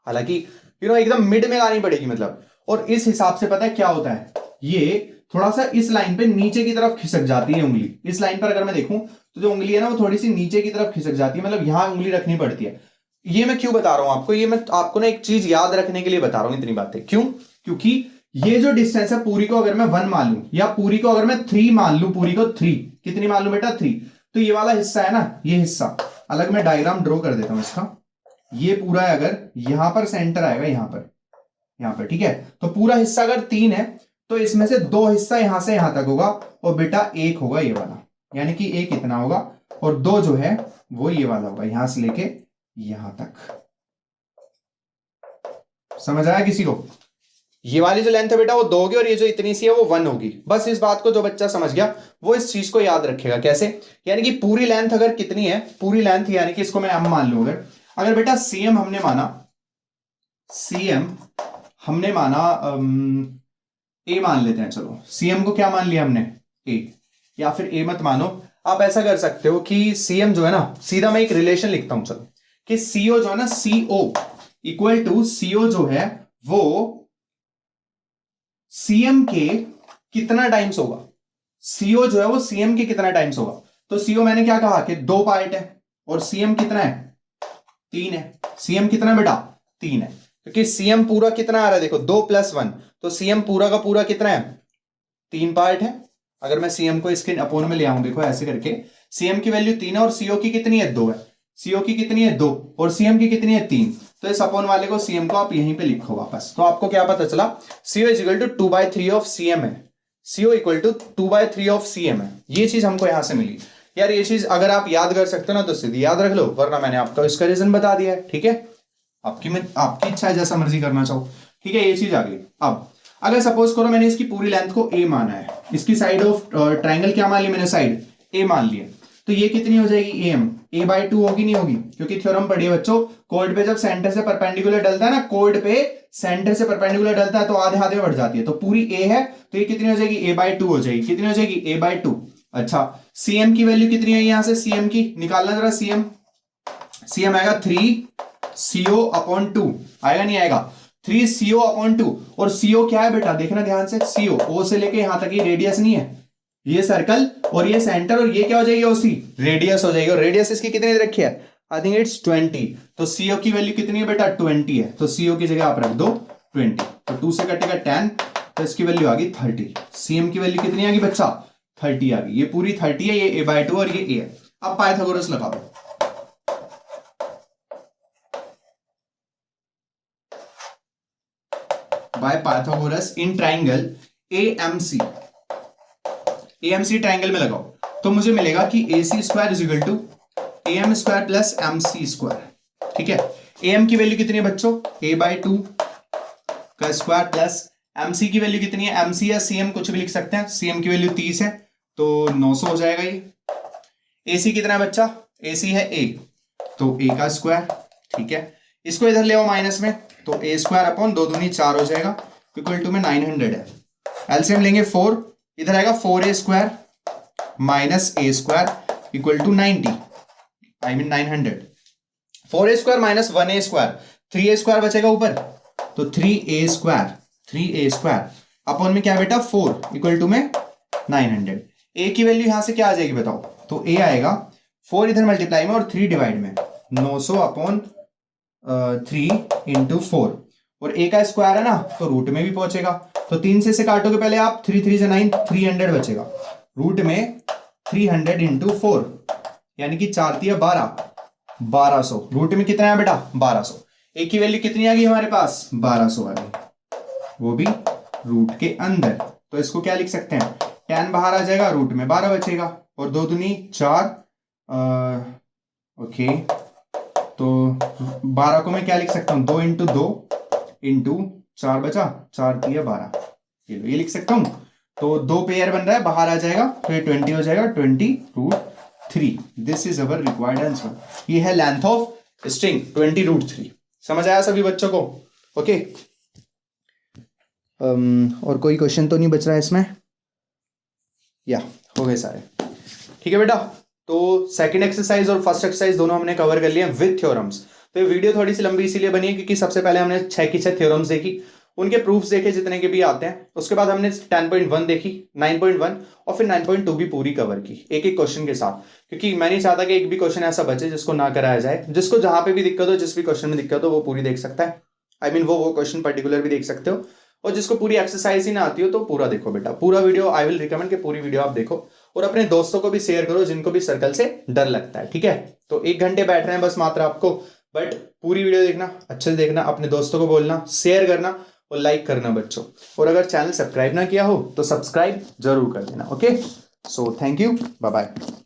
S1: हालांकि एकदम मिड में लानी पड़ेगी मतलब। और इस हिसाब से पता है क्या होता है, ये थोड़ा सा इस लाइन पे नीचे की तरफ खिसक जाती है उंगली। इस लाइन पर अगर मैं देखूं तो जो उंगली है ना वो थोड़ी सी नीचे की तरफ खिसक जाती है, मतलब यहां उंगली रखनी पड़ती है। ये मैं क्यों बता रहा हूं आपको, ये मैं आपको ना एक चीज याद रखने के लिए बता रहा हूं इतनी बातें। क्यों, क्योंकि ये जो डिस्टेंस है पूरी को अगर मैं 1 मान लूं या पूरी को अगर मैं 3 मान लूं, पूरी को 3, कितनी मान लूं बेटा 3, तो ये वाला हिस्सा है ना, ये हिस्सा अलग मैं डायग्राम ड्रॉ कर देता हूं इसका। ये पूरा है, अगर यहां पर सेंटर आएगा यहां पर, ठीक है, तो पूरा हिस्सा अगर 3 है तो इसमें से दो हिस्सा यहां से यहां तक होगा और बेटा एक होगा ये वाला, यानी कि एक इतना होगा और दो जो है वो ये वाला होगा, यहां से लेके यहां तक। समझ आया किसी को? ये वाली जो लेंथ है बेटा वो 2 होगी और ये जो इतनी सी है वो 1 होगी। बस इस बात को जो बच्चा समझ गया वो इस चीज को याद रखेगा। कैसे? यानी कि पूरी लेंथ अगर कितनी है, पूरी लेंथ यानी कि इसको मैं m मान लूं, अगर बेटा cm हमने माना, cm हमने माना a मान लेते हैं, चलो cm को क्या मान लिया हमने, a, या फिर a मत मानो, आप ऐसा कर सकते हो कि cm जो है ना, सीधा मैं एक रिलेशन लिखता हूं, चलो कि co जो है ना, co इक्वल टू co जो है वो cm के कितना टाइम्स होगा, co जो है वो cm के कितना टाइम्स होगा। तो co मैंने क्या कहा कि 2 पार्ट है और cm कितना है, 3 है। cm कितना है बेटा, 3 है, क्योंकि cm पूरा कितना आ रहा है, देखो 2 + 1, तो cm पूरा का पूरा कितना है, 3 पार्ट है। अगर मैं cm को इसके अपोन में ले आऊं, देखो ऐसे करके, cm की वैल्यू 3 है और co की कितनी है, 2 है। co की कितनी है, 2, और cm की कितनी है, 3। तो इस अपोन वाले को cm को आप यहीं पे लिखो वापस। तो आपको क्या पता चला, co equal to 2/3 of cm है, co equal to 2/3 of cm है। ये चीज हमको यहां से मिली यार। ये चीज अगर आप याद कर सकते हो ना तो सीधी याद रख लो, वरना मैंने आपको इसका रीजन बता दिया है। ठीक है, आपकी इच्छा है, जैसा मर्जी करना चाहो। ठीक है, ये चीज आ गई। अब अगर सपोज करो मैंने इसकी पूरी लेंथ को a माना है, इसकी साइड ऑफ ट्राइंगल क्या मान ली मैंने, साइड a मान लिया, तो ये कितनी हो जाएगी, a/2 होगी, नहीं होगी? क्योंकि थ्योरम पढ़िए बच्चों, कोड पे जब सेंटर से परपेंडिकुलर डलता है ना, कोड पे सेंटर से परपेंडिकुलर डलता है तो आधे आधे बढ़ जाती है। तो पूरी a है तो ये कितनी हो जाएगी, a/2 हो जाएगी। कितनी हो जाएगी, a/2। अच्छा, cm की वैल्यू कितनी है यहां से, cm की निकालना जरा, cm आएगा 3co/2, आएगा नहीं आएगा, 3co/2। और co क्या है बेटा, देखना ध्यान से, co o से लेके यहां तक, ये रेडियस नहीं है, ये सर्कल और ये सेंटर, और ये क्या हो जाएगी, ओसी रेडियस हो जाएगी। और रेडियस इसकी कितनी दे रखी है, आई थिंक इट्स 20। तो co की वैल्यू कितनी है बेटा, 20 है। तो co की जगह आप रख दो 20, तो 2 से कटेगा 10, तो इसकी वैल्यू आ गई 30। cm की वैल्यू कितनी आ गई बच्चा, 30 आ गई। ये पूरी 30 है, ये a/2 और ये a है। अब पाइथागोरस लगा दो। By Pythagoras in triangle AMC, AMC triangle में लगाओ तो मुझे मिलेगा कि AC² is equal to AM² plus MC²। ठीक है, AM की वैल्यू कितनी है बच्चों, a/2 का स्क्वायर प्लस MC की वैल्यू कितनी है, MC या CM कुछ भी लिख सकते हैं, CM की वैल्यू 30 है तो 900 हो जाएगा ये। AC कितना है बच्चा, AC है A, तो A का स्क्वायर। ठीक है, इसको इधर ले आओ माइनस में, तो a² अपॉन 2 दूनी 4 हो जाएगा, इक्वल टू में 900 है। एलसीएम लेंगे 4, इधर आएगा 4a² minus a² equal to 90, I mean 900। 4a² minus 1a², 3a² बचेगा ऊपर, तो 3a² अपॉन में क्या बेटा 4 इक्वल टू में 900। a की वैल्यू यहां से क्या आ जाएगी बताओ, तो a आएगा 4 इधर मल्टीप्लाई में और 3 डिवाइड में, 900 अपॉन 3 इंटू 4, और a का स्क्वायर है ना तो रूट में भी पहुंचेगा, तो 3 से काटोगे पहले आप, 3 3 से 9, 300 बचेगा, रूट में 300 इंटू 4, यानी कि 4 3 12, 1200, रूट में कितना है बेटा 1200। a की वैल्यू कितनी आ गई हमारे पास, 1200 आ गई, वो भी रूट के अंदर। तो इसको क्या लिख सकते हैं, tan बाहर आ जाएगा, रूट में 12 बचेगा, और 2 दूनी 4, ओके, तो 12 को मैं क्या लिख सकता हूं, 2 इंटू 2 इंटू 4 बचा, 4 3 12, ये लिख सकता हूं। तो 2 पेयर बन रहा है, बाहर आ जाएगा तो ये 20 हो जाएगा, 20√3। This is our required answer. ये है लेंथ ऑफ स्ट्रिंग 20√3। समझ आया सभी बच्चों को? ओके, और कोई क्वेश्चन तो नहीं बच रहा है इसमें, या हो गए सारे? ठीक है बेटा, तो सेकंड एक्सरसाइज और फर्स्ट एक्सरसाइज दोनों हमने कवर कर लिए विद थ्योरम्स। तो ये वीडियो थोड़ी सी लंबी इसीलिए बनी है क्योंकि सबसे पहले हमने 6 की 6 थ्योरम्स देखी, उनके प्रूफ्स देखे जितने के भी आते हैं, उसके बाद हमने 10.1 देखी, 9.1 और फिर 9.2 भी पूरी कवर की एक एक क्वेश्चन के साथ, क्योंकि मैं नहीं चाहता कि एक भी क्वेश्चन ऐसा बचे जिसको ना कराया जाए। जिसको जहां पे भी दिक्कत हो, जिस भी क्वेश्चन में दिक्कत हो, वो पूरी देख सकता है, आई मीन वो क्वेश्चन पर्टिकुलर भी देख सकते हो, और जिसको पूरी एक्सरसाइज ही ना आती हो तो पूरा देखो बेटा, पूरा वीडियो आई विल रिकमेंड कि पूरी वीडियो आप देखो, और अपने दोस्तों को भी शेयर करो जिनको भी सर्कल से डर लगता है। ठीक है, तो 1 घंटे बैठ रहे हैं बस मात्र आपको, बट पूरी वीडियो देखना, अच्छे से देखना, अपने दोस्तों को बोलना, शेयर करना, और लाइक करना बच्चों, और अगर चैनल सब्सक्राइब ना किया हो तो सब्सक्राइब जरूर कर देना। Okay, so thank you, bye bye.